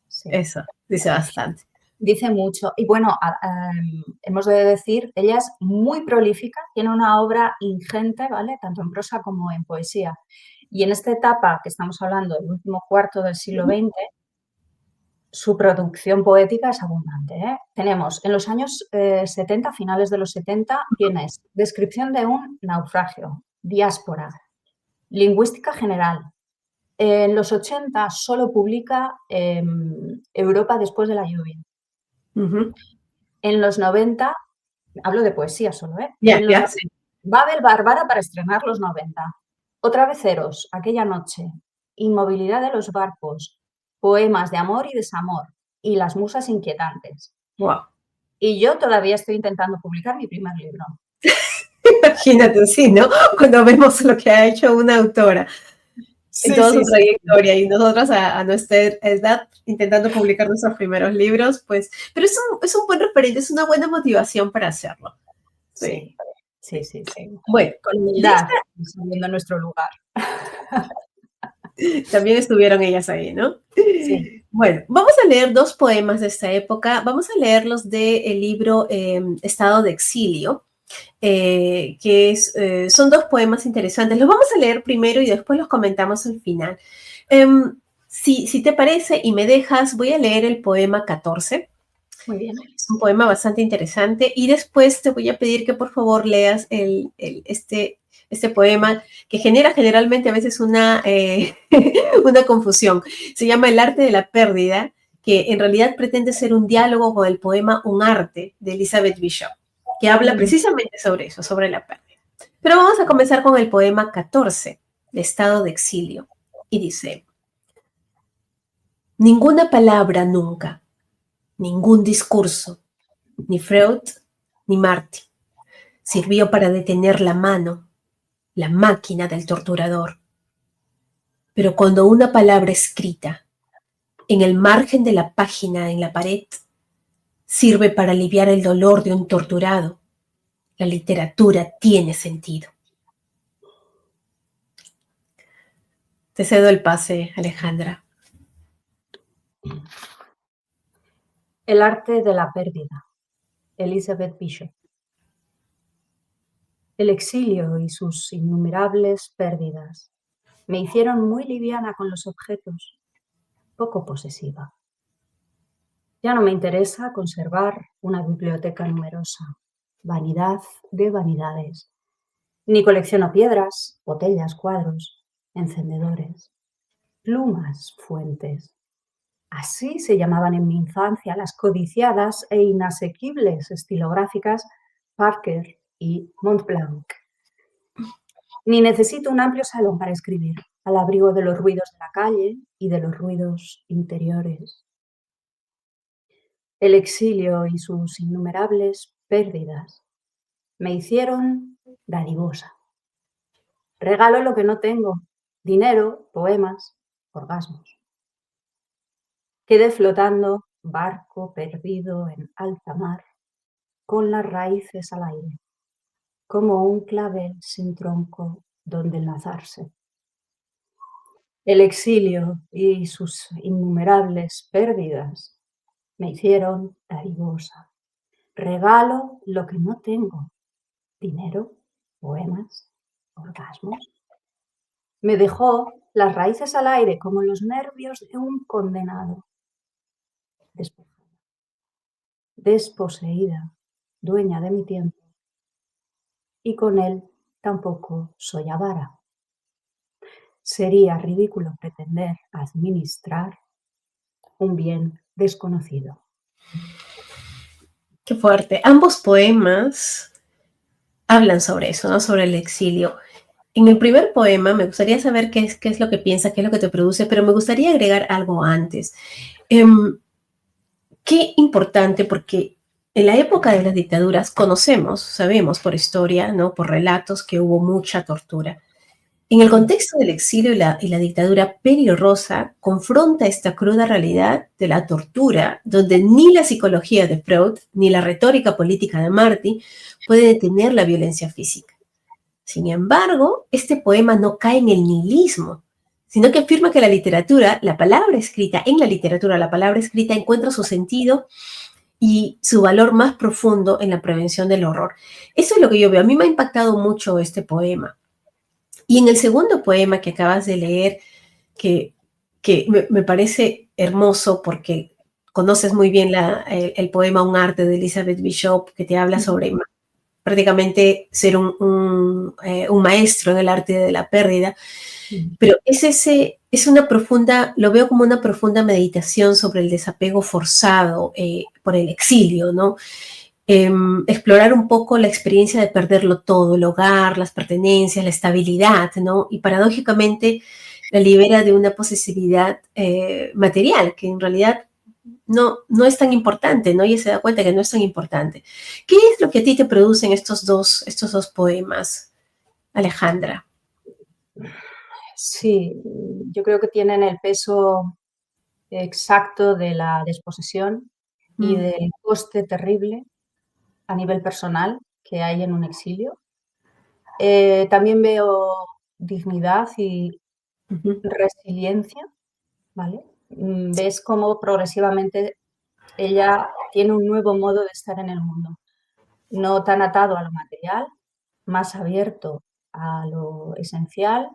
sí. Eso, dice bastante. Dice mucho. Y bueno, hemos de decir, ella es muy prolífica, tiene una obra ingente, ¿vale? Tanto en prosa como en poesía. Y en esta etapa que estamos hablando, el último cuarto del siglo Ujú, XX, su producción poética es abundante, ¿eh? Tenemos en los años 70, finales de los 70, tienes descripción de un naufragio, diáspora, lingüística general. En los 80 solo publica Europa después de la lluvia. ujú. En los 90 hablo de poesía solo, ¿eh? Ya, En los ya, 90, sí. Babel Bárbara para estrenar los 90. Otra vez Eros, aquella noche. Inmovilidad de los barcos. Poemas de amor y desamor. Y las musas inquietantes. Wow. Y yo todavía estoy intentando publicar mi primer libro. Imagínate, sí, ¿no? Cuando vemos lo que ha hecho una autora en Sí, toda su sí, sí. trayectoria y nosotras a nuestra edad intentando publicar nuestros primeros libros, pues, pero es un buen referente, es una buena motivación para hacerlo. Sí, Sí, sí, sí. sí, sí. Bueno, Con de humildad, esta, sabiendo nuestro lugar. También estuvieron ellas ahí, ¿no? Sí, Bueno, vamos a leer dos poemas de esta época. Vamos a leerlos del libro Estado de Exilio, son dos poemas interesantes. Los vamos a leer primero y después los comentamos al final. Si te parece y me dejas, voy a leer el poema 14. muy bien. Es un poema bastante interesante y después te voy a pedir que por favor leas este poema que genera generalmente a veces una confusión. Se llama El arte de la pérdida, que en realidad pretende ser un diálogo con el poema Un arte de Elizabeth Bishop, que habla precisamente sobre eso, sobre la pérdida. Pero vamos a comenzar con el poema 14, de Estado de Exilio, y dice: ninguna palabra nunca, ningún discurso, ni Freud ni Marty, sirvió para detener la mano, la máquina del torturador. Pero cuando una palabra escrita en el margen de la página en la pared sirve para aliviar el dolor de un torturado, la literatura tiene sentido. Te cedo el pase, Alejandra. El arte de la pérdida, Elizabeth Bishop. El exilio y sus innumerables pérdidas me hicieron muy liviana con los objetos, poco posesiva. Ya no me interesa conservar una biblioteca numerosa, vanidad de vanidades, ni colecciono piedras, botellas, cuadros, encendedores, plumas, fuentes. Así se llamaban en mi infancia las codiciadas e inasequibles estilográficas Parker y Montblanc. Ni necesito un amplio salón para escribir, al abrigo de los ruidos de la calle y de los ruidos interiores. El exilio y sus innumerables pérdidas me hicieron dadivosa. Regalo lo que no tengo: dinero, poemas, orgasmos. Quedé flotando, barco perdido en alta mar, con las raíces al aire, como un clavel sin tronco donde enlazarse. El exilio y sus innumerables pérdidas me hicieron dadivosa. Regalo lo que no tengo: dinero, poemas, orgasmos. Me dejó las raíces al aire como los nervios de un condenado. Desposeída, dueña de mi tiempo, y con él tampoco soy avara. Sería ridículo pretender administrar un bien desconocido. Qué fuerte. Ambos poemas hablan sobre eso, ¿no? Sobre el exilio. En el primer poema me gustaría saber qué es lo que piensas, qué es lo que te produce, pero me gustaría agregar algo antes. Qué importante, porque en la época de las dictaduras sabemos por historia, ¿no? Por relatos, que hubo mucha tortura. En el contexto del exilio y la dictadura, Peri Rosa confronta esta cruda realidad de la tortura, donde ni la psicología de Freud ni la retórica política de Marty puede detener la violencia física. Sin embargo, este poema no cae en el nihilismo, sino que afirma que la literatura, la palabra escrita, en la literatura, la palabra escrita encuentra su sentido y su valor más profundo en la prevención del horror. Eso es lo que yo veo. A mí me ha impactado mucho este poema. Y en el segundo poema que acabas de leer, que, que me parece hermoso porque conoces muy bien el poema Un arte de Elizabeth Bishop, que te habla sobre prácticamente ser un maestro en el arte de la pérdida, pero es una profunda, lo veo como una profunda meditación sobre el desapego forzado por el exilio, ¿no? Explorar un poco la experiencia de perderlo todo, el hogar, las pertenencias, la estabilidad, ¿no? Y paradójicamente la libera de una posesividad material, que en realidad no es tan importante, ¿no? Y se da cuenta que no es tan importante. ¿Qué es lo que a ti te producen estos dos poemas, Alejandra? Sí, yo creo que tienen el peso exacto de la desposesión y Mm, del coste terrible a nivel personal que hay en un exilio. También veo dignidad y resiliencia, ¿vale? Ves cómo progresivamente ella tiene un nuevo modo de estar en el mundo, no tan atado a lo material, más abierto a lo esencial,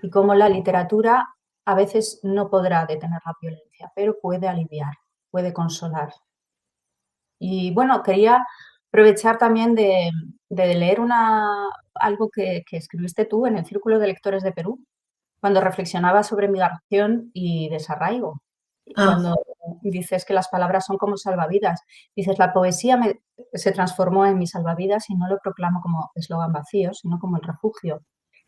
y cómo la literatura a veces no podrá detener la violencia, pero puede aliviar, puede consolar. Y bueno, quería aprovechar también de leer algo que escribiste tú en el Círculo de Lectores de Perú, cuando reflexionabas sobre migración y desarraigo. Y Ah, cuando dices que las palabras son como salvavidas, dices, la poesía se transformó en mi salvavidas y no lo proclamo como eslogan vacío, sino como el refugio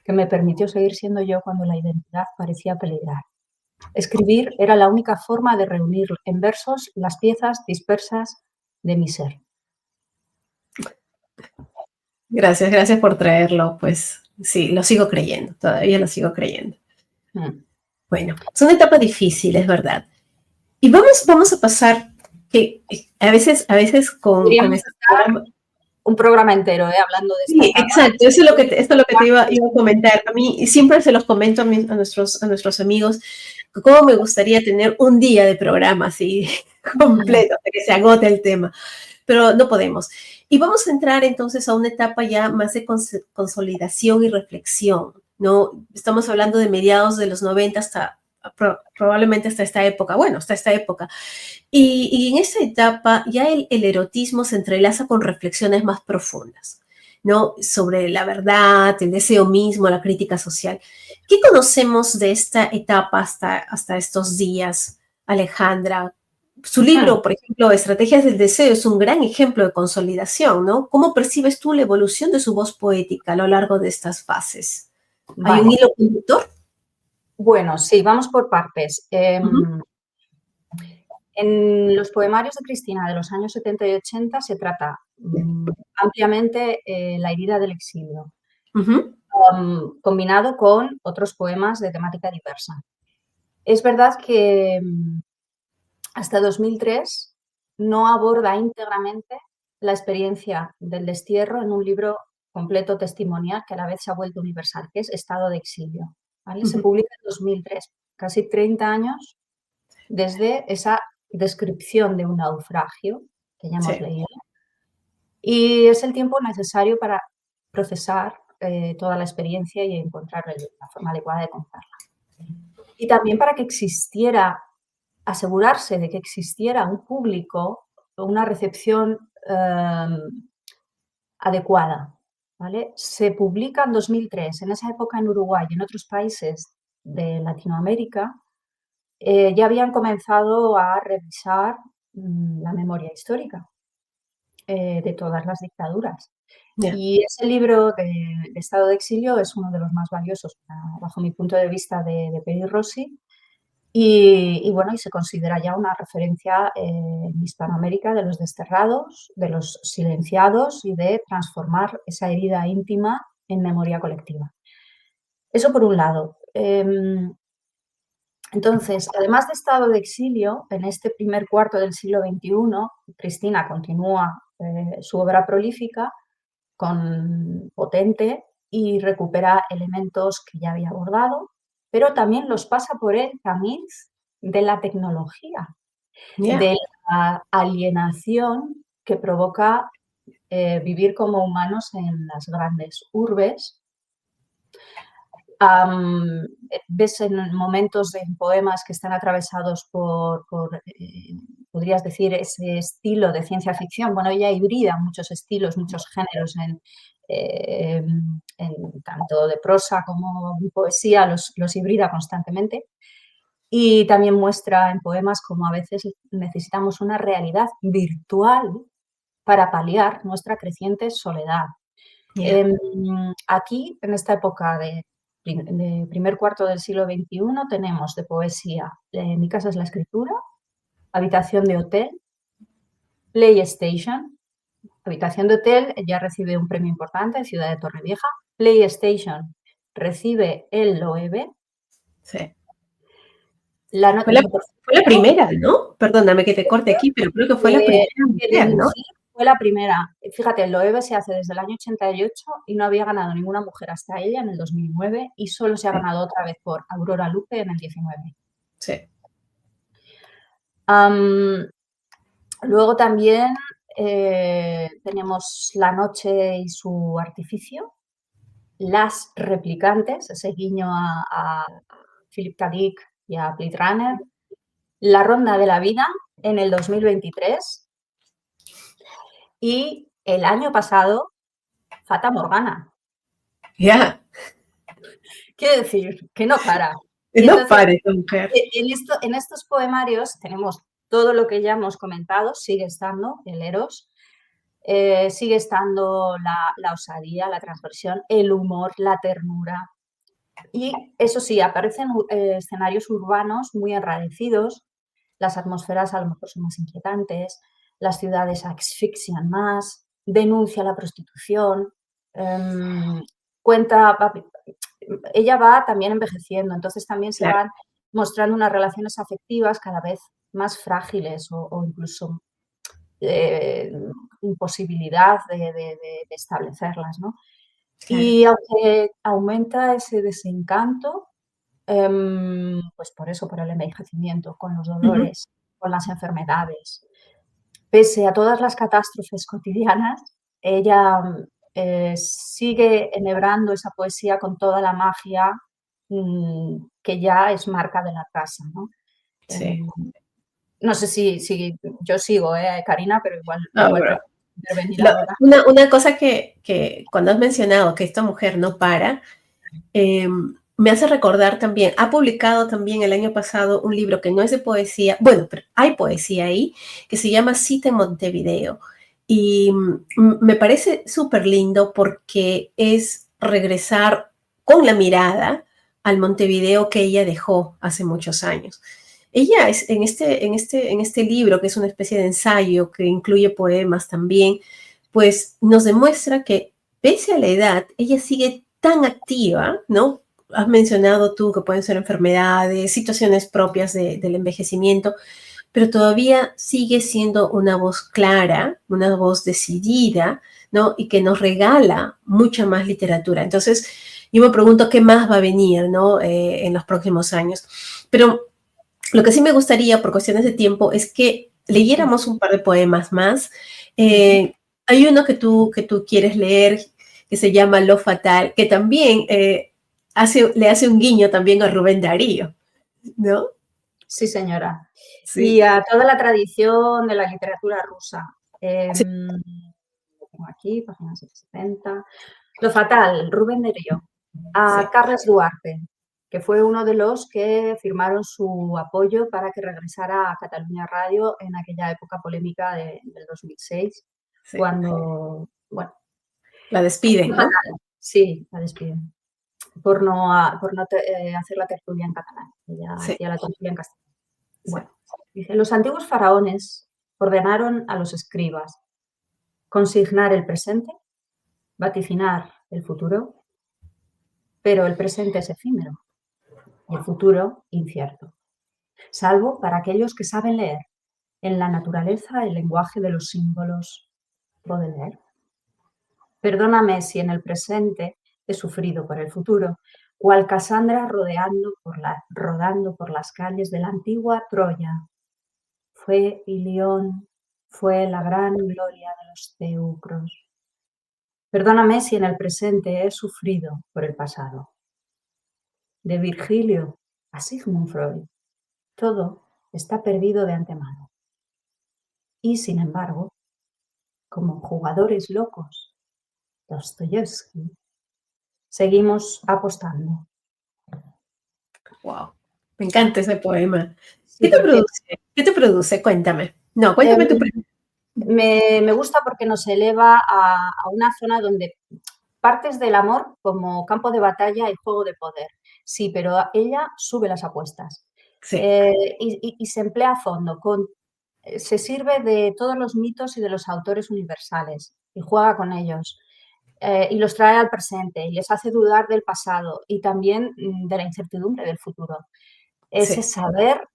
que me permitió seguir siendo yo cuando la identidad parecía peligrar. Escribir era la única forma de reunir en versos las piezas dispersas de mi ser. gracias, gracias por traerlo. Pues sí, lo sigo creyendo, todavía lo sigo creyendo. Mm. Bueno, es una etapa difícil, es verdad. Y vamos a pasar, que a veces con Podríamos este estar programa. un programa entero hablando de esta Sí, etapa. exacto, esto es lo que iba a comentar. A mí, y siempre se los comento a nuestros amigos, cómo me gustaría tener un día de programa así completo, de que se agote el tema, pero no podemos. Y vamos a entrar entonces a una etapa ya más de consolidación y reflexión, ¿no? Estamos hablando de mediados de los 90 hasta probablemente hasta esta época, bueno, hasta esta época. Y en esa etapa ya el erotismo se entrelaza con reflexiones más profundas, ¿no? Sobre la verdad, el deseo mismo, la crítica social. ¿Qué conocemos de esta etapa hasta estos días, Alejandra? Su libro, por ejemplo, Estrategias del Deseo, es un gran ejemplo de consolidación, ¿no? ¿Cómo percibes tú la evolución de su voz poética a lo largo de estas fases? ¿Hay un Vale, hilo conductor? bueno, sí, vamos por partes. Ujú, En los poemarios de Cristina de los años 70 y 80 se trata ampliamente la herida del exilio, ujú, combinado con otros poemas de temática diversa. Es verdad que hasta 2003 no aborda íntegramente la experiencia del destierro en un libro completo testimonial que a la vez se ha vuelto universal, que es Estado de exilio, ¿vale? Se ujú. publica en 2003, casi 30 años desde esa descripción de un naufragio que ya hemos Sí, leído. Y es el tiempo necesario para procesar toda la experiencia y encontrar la forma adecuada de contarla. Y también para que existiera, asegurarse de que existiera un público, una recepción adecuada. ¿Vale? Se publica en 2003, en esa época en Uruguay y en otros países de Latinoamérica, ya habían comenzado a revisar la memoria histórica de todas las dictaduras. ya. Y ese libro de Estado de Exilio es uno de los más valiosos, bajo mi punto de vista, de Peri Rossi. Y bueno, y se considera ya una referencia en Hispanoamérica de los desterrados, de los silenciados y de transformar esa herida íntima en memoria colectiva. Eso por un lado. Entonces, además de Estado de Exilio, en este primer cuarto del siglo XXI, Cristina continúa su obra prolífica con potente y recupera elementos que ya había abordado, pero también los pasa por el tamiz de la tecnología, Ya. de la alienación que provoca vivir como humanos en las grandes urbes. Ves en momentos en poemas que están atravesados podrías decir, ese estilo de ciencia ficción. Bueno, ella hibrida muchos estilos, muchos géneros eh, en tanto de prosa como de poesía, los hibrida constantemente. Y también muestra en poemas cómo a veces necesitamos una realidad virtual para paliar nuestra creciente soledad. Ya. Aquí, en esta época de primer cuarto del siglo XXI, tenemos de poesía Mi casa es la escritura, Habitación de hotel, PlayStation. Habitación de hotel ya recibe un premio importante en Ciudad de Torrevieja. PlayStation recibe el Loewe. Sí. La, Fue la, por fue la cierto, primera, ¿no? Perdóname que te corte aquí, pero creo que fue la primera de mujer, ¿no? dirigir. Fue la primera. Fíjate, el Loewe se hace desde el año 88 y no había ganado ninguna mujer hasta ella en el 2009 y solo se ha Sí, ganado otra vez por Aurora Lupe en el 19. sí. Luego también tenemos La noche y su artificio, Las replicantes, ese guiño a Philip K. Dick y a Blade Runner, La ronda de la vida en el 2023 y el año pasado Fata Morgana. Ya, Quiero decir, que no para. que Y no entonces, pare esta mujer. en estos poemarios tenemos todo lo que ya hemos comentado, sigue estando el Eros, sigue estando la osadía, la transgresión, el humor, la ternura. Y eso sí, aparecen escenarios urbanos muy enrarecidos, las atmósferas a lo mejor son más inquietantes, las ciudades asfixian más, denuncia la prostitución, cuenta, ella va también envejeciendo, entonces también se Claro, van mostrando unas relaciones afectivas cada vez más frágiles o incluso eh, imposibilidad de establecerlas, ¿no? claro. Y aunque aumenta ese desencanto, pues por eso, por el envejecimiento, con los Ujú. dolores, con las enfermedades. Pese a todas las catástrofes cotidianas, ella sigue enhebrando esa poesía con toda la magia que ya es marca de la casa, ¿no? Sí. Em, no sé si yo sigo, Karina, pero No, igual bro. prefieres intervenir ahora. Una cosa que cuando has mencionado que esta mujer no para, me hace recordar también, ha publicado también el año pasado un libro que no es de poesía, bueno, pero hay poesía ahí, que se llama Cita en Montevideo. Y me parece súper lindo porque es regresar con la mirada al Montevideo que ella dejó hace muchos años. Ella es en este libro, que es una especie de ensayo que incluye poemas también, pues nos demuestra que pese a la edad, ella sigue tan activa, ¿no? Has mencionado tú que pueden ser enfermedades, situaciones propias del envejecimiento, pero todavía sigue siendo una voz clara, una voz decidida, ¿no? Y que nos regala mucha más literatura. Entonces, yo me pregunto qué más va a venir, ¿no? En los próximos años. Pero lo que sí me gustaría, por cuestiones de tiempo, es que leyéramos un par de poemas más. Ujú. Hay uno que tú quieres leer que se llama Lo Fatal, que también le hace un guiño también a Rubén Darío, ¿no? Sí, señora. Y Sí, a toda la tradición de la literatura rusa. sí, Lo tengo aquí, página 70. Lo fatal, Rubén Darío. A sí, Carles Duarte, que fue uno de los que firmaron su apoyo para que regresara a Cataluña Radio en aquella época polémica del 2006, sí. cuando, bueno, La despiden, ¿no? fatal. Sí, la despiden por no hacer la tertulia en catalán. Ella Sí, hacía la tertulia en castellano. sí, Bueno, dice, los antiguos faraones ordenaron a los escribas consignar el presente, vaticinar el futuro, pero el presente es efímero y el futuro incierto, salvo para aquellos que saben leer en la naturaleza el lenguaje de los símbolos. Baudelaire. Perdóname si en el presente he sufrido por el futuro, cual Casandra rodando por las calles de la antigua Troya. Fue Ilión, fue la gran gloria de los teucros. Perdóname si en el presente he sufrido por el pasado. De Virgilio a Sigmund Freud, todo está perdido de antemano. Y sin embargo, como jugadores locos, Dostoyevsky, seguimos apostando. wow. Me encanta ese poema. ¿Qué Sí, te porque produce? ¿Qué te produce? Cuéntame. No, cuéntame tu em, me gusta porque nos eleva a una zona donde partes del amor como campo de batalla y juego de poder. Sí, pero ella sube las apuestas Sí, y se emplea a fondo. Se sirve de todos los mitos y de los autores universales y juega con ellos y los trae al presente y les hace dudar del pasado y también de la incertidumbre del futuro. Ese sí, saber,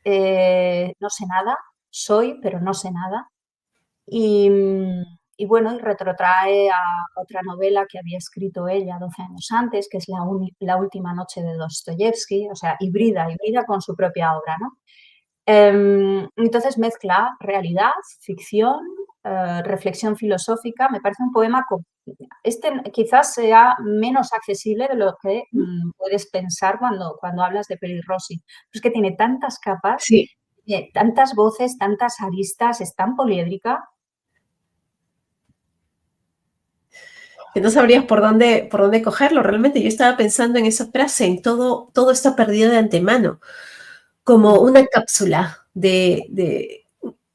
no sé nada, soy, pero no sé nada. Y, y bueno, y retrotrae a otra novela que había escrito ella 12 años antes, que es La última noche de Dostoyevsky, o sea, híbrida con su propia obra, ¿no? Entonces mezcla realidad, ficción, reflexión filosófica. Me parece un poema este quizás sea menos accesible de lo que puedes pensar cuando hablas de Peri Rossi. Es que tiene tantas capas, Sí, tantas voces, tantas aristas, es tan poliédrica. que no sabrías por dónde cogerlo. Realmente yo estaba pensando en esa frase, en todo está perdido de antemano, como Mm. una cápsula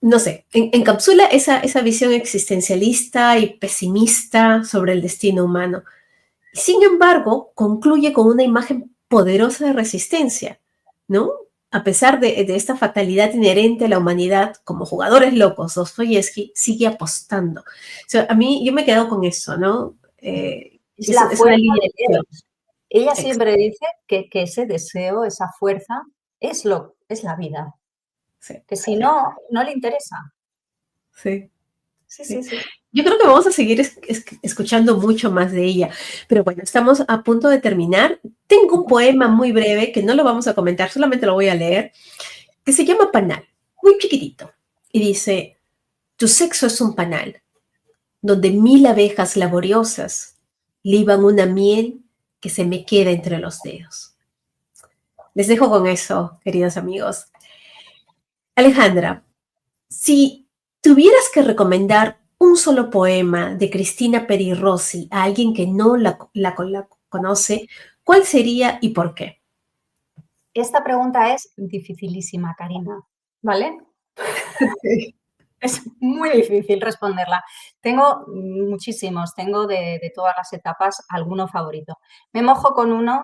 no sé, encapsula esa visión existencialista y pesimista sobre el destino humano. Sin embargo, concluye con una imagen poderosa de resistencia, ¿no? A pesar de esta fatalidad inherente a la humanidad, como jugadores locos, Dostoyevsky sigue apostando. O sea, a mí, yo me he quedado con eso, ¿no? Es la Es una fuerza línea del de acción. Eros. Ella Ex- siempre dice que ese deseo, esa fuerza, es la vida. Sí, Que si sí, no, no le interesa. sí, Sí, sí. sí, sí. Yo creo que vamos a seguir escuchando mucho más de ella, pero bueno, estamos a punto de terminar. Tengo un poema muy breve que no lo vamos a comentar, solamente lo voy a leer, que se llama Panal, muy chiquitito, y dice: tu sexo es un panal, donde 1000 abejas laboriosas liban una miel que se me queda entre los dedos. Les dejo con eso, queridos amigos. Alejandra, si tuvieras que recomendar un solo poema de Cristina Peri Rossi a alguien que no la conoce, ¿cuál sería y por qué? Esta pregunta es dificilísima, Karina, ¿vale? Es muy difícil responderla. Tengo muchísimos, tengo de todas las etapas alguno favorito. Me mojo con uno,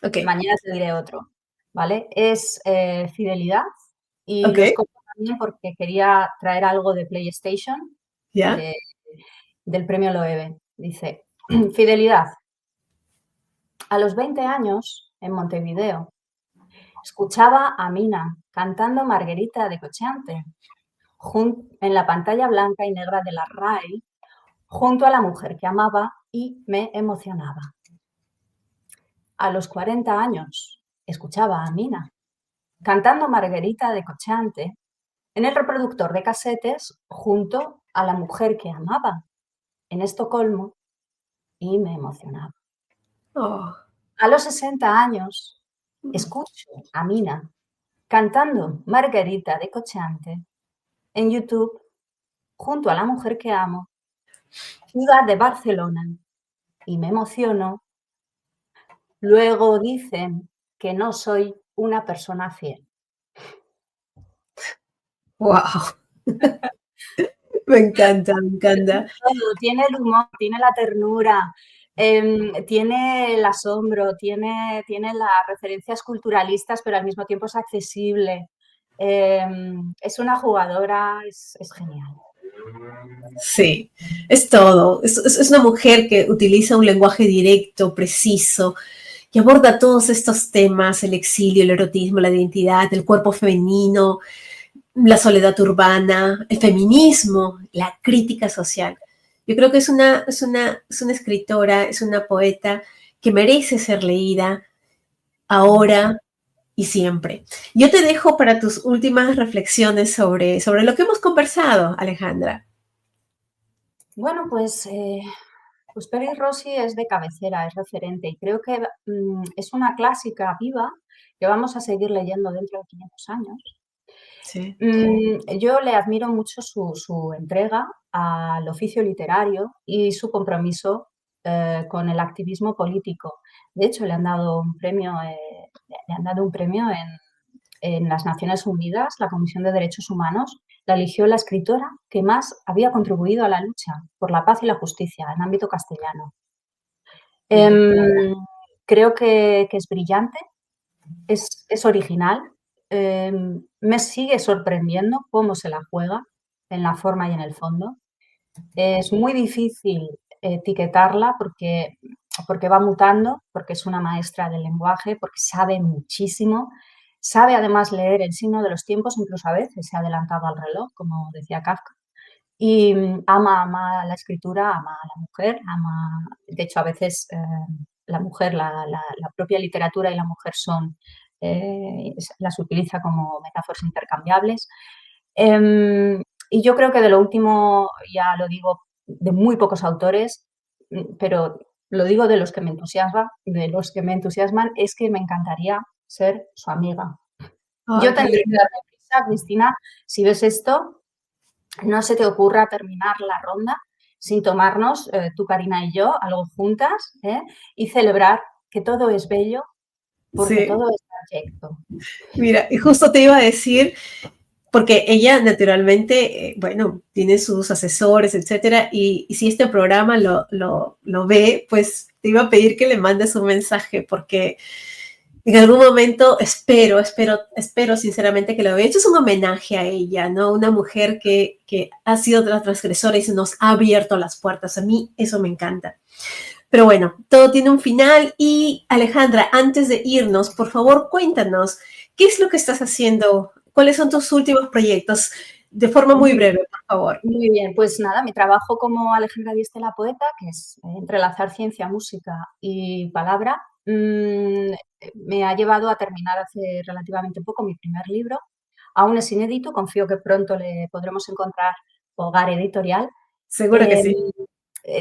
Ok, mañana te diré otro, ¿vale? Es Fidelidad y ok, lo escojo también porque quería traer algo de PlayStation, ya, de- del premio Loewe. Dice, Fidelidad. A los 20 años, en Montevideo, escuchaba a Mina cantando Marguerita de Cocheante en la pantalla blanca y negra de la RAI, junto a la mujer que amaba y me emocionaba. A los 40 años, escuchaba a Mina cantando Marguerita de Cocheante en el reproductor de casetes junto a la mujer que amaba en Estocolmo y me emocionaba. oh, A los 60 años, escucho a Mina cantando Margarita de Cochante en YouTube junto a la mujer que amo, ciudad de Barcelona, y me emociono. Luego dicen que no soy una persona fiel. wow, me encanta, me encanta. Todo, tiene el humor, tiene la ternura, tiene el asombro, tiene las referencias culturalistas, pero al mismo tiempo es accesible. Es una jugadora, es genial. Sí, es todo. Es una mujer que utiliza un lenguaje directo, preciso, que aborda todos estos temas: el exilio, el erotismo, la identidad, el cuerpo femenino, la soledad urbana, el feminismo, la crítica social. Yo creo que es una escritora, es una poeta que merece ser leída ahora y siempre. Yo te dejo para tus últimas reflexiones sobre lo que hemos conversado, Alejandra. Bueno, pues Peri Rossi es de cabecera, es referente y creo que es una clásica viva que vamos a seguir leyendo dentro de 500 años. Sí. Yo le admiro mucho su entrega al oficio literario y su compromiso con el activismo político. De hecho, le han dado un premio en las Naciones Unidas, la Comisión de Derechos Humanos la eligió la escritora que más había contribuido a la lucha por la paz y la justicia en ámbito castellano. Mira. Em, Creo que es brillante, es original, me sigue sorprendiendo cómo se la juega en la forma y en el fondo. Es muy difícil etiquetarla porque va mutando, porque es una maestra del lenguaje, porque sabe muchísimo, sabe además leer el signo de los tiempos, incluso a veces se ha adelantado al reloj, como decía Kafka. y ama la escritura, ama a la mujer, de hecho, a veces la mujer, la propia literatura y la mujer las utiliza como metáforas intercambiables. Y yo creo que de lo último, ya lo digo, de muy pocos autores, pero lo digo de los que me entusiasman, es que me encantaría ser su amiga. Ay, Yo qué tendré que lindo. darme prisa, Cristina, si ves esto, no se te ocurra terminar la ronda sin tomarnos, tú, Karina y yo, algo juntas, y celebrar que todo es bello porque Sí, todo es trayecto. mira, y justo te iba a decir, porque ella naturalmente, bueno, tiene sus asesores, etcétera, y si este programa lo ve, pues te iba a pedir que le mandes un mensaje, porque en algún momento espero sinceramente que lo vea. Esto es un homenaje a ella, ¿no? Una mujer que ha sido la transgresora y se nos ha abierto las puertas. A mí eso me encanta. Pero bueno, todo tiene un final y Alejandra, antes de irnos, por favor, cuéntanos, ¿qué es lo que estás haciendo? ¿Cuáles son tus últimos proyectos? De forma muy Muy, breve, por favor. muy bien, pues nada, mi trabajo como Alejandra Dieste la poeta, que es entrelazar ciencia, música y palabra, me ha llevado a terminar hace relativamente poco mi primer libro. Aún es inédito, confío que pronto le podremos encontrar hogar editorial. Seguro que Eh, sí.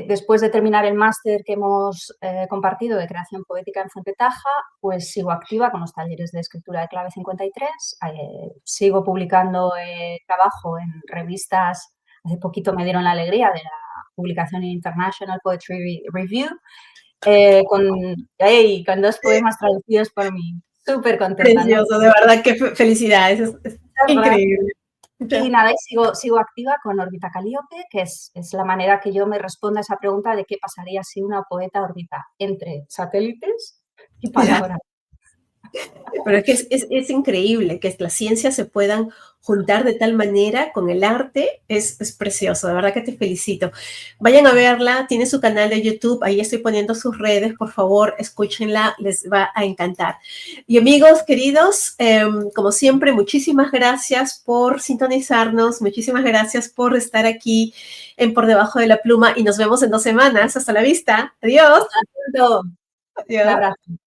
Después de terminar el máster que hemos compartido de creación poética en Fontetaja, pues sigo activa con los talleres de escritura de Clave 53, sigo publicando trabajo en revistas. Hace poquito me dieron la alegría de la publicación en International Poetry Review, con 2 poemas traducidos por mí. Súper contenta, ¿no? Precioso, de verdad que felicidades, es Muchas gracias. increíble. Y nada, y sigo activa con Órbita Calíope, que es la manera que yo me responda a esa pregunta de qué pasaría si una poeta orbita entre satélites y palabras. Pero es que es increíble que las ciencias se puedan juntar de tal manera con el arte, es precioso, de verdad que te felicito. Vayan a verla, tiene su canal de YouTube, ahí estoy poniendo sus redes, por favor, escúchenla, les va a encantar. Y amigos queridos, como siempre, muchísimas gracias por sintonizarnos, muchísimas gracias por estar aquí en Por Debajo de la Pluma y nos vemos en 2 semanas. Hasta la vista. Adiós. Hasta pronto. Un Adiós. abrazo.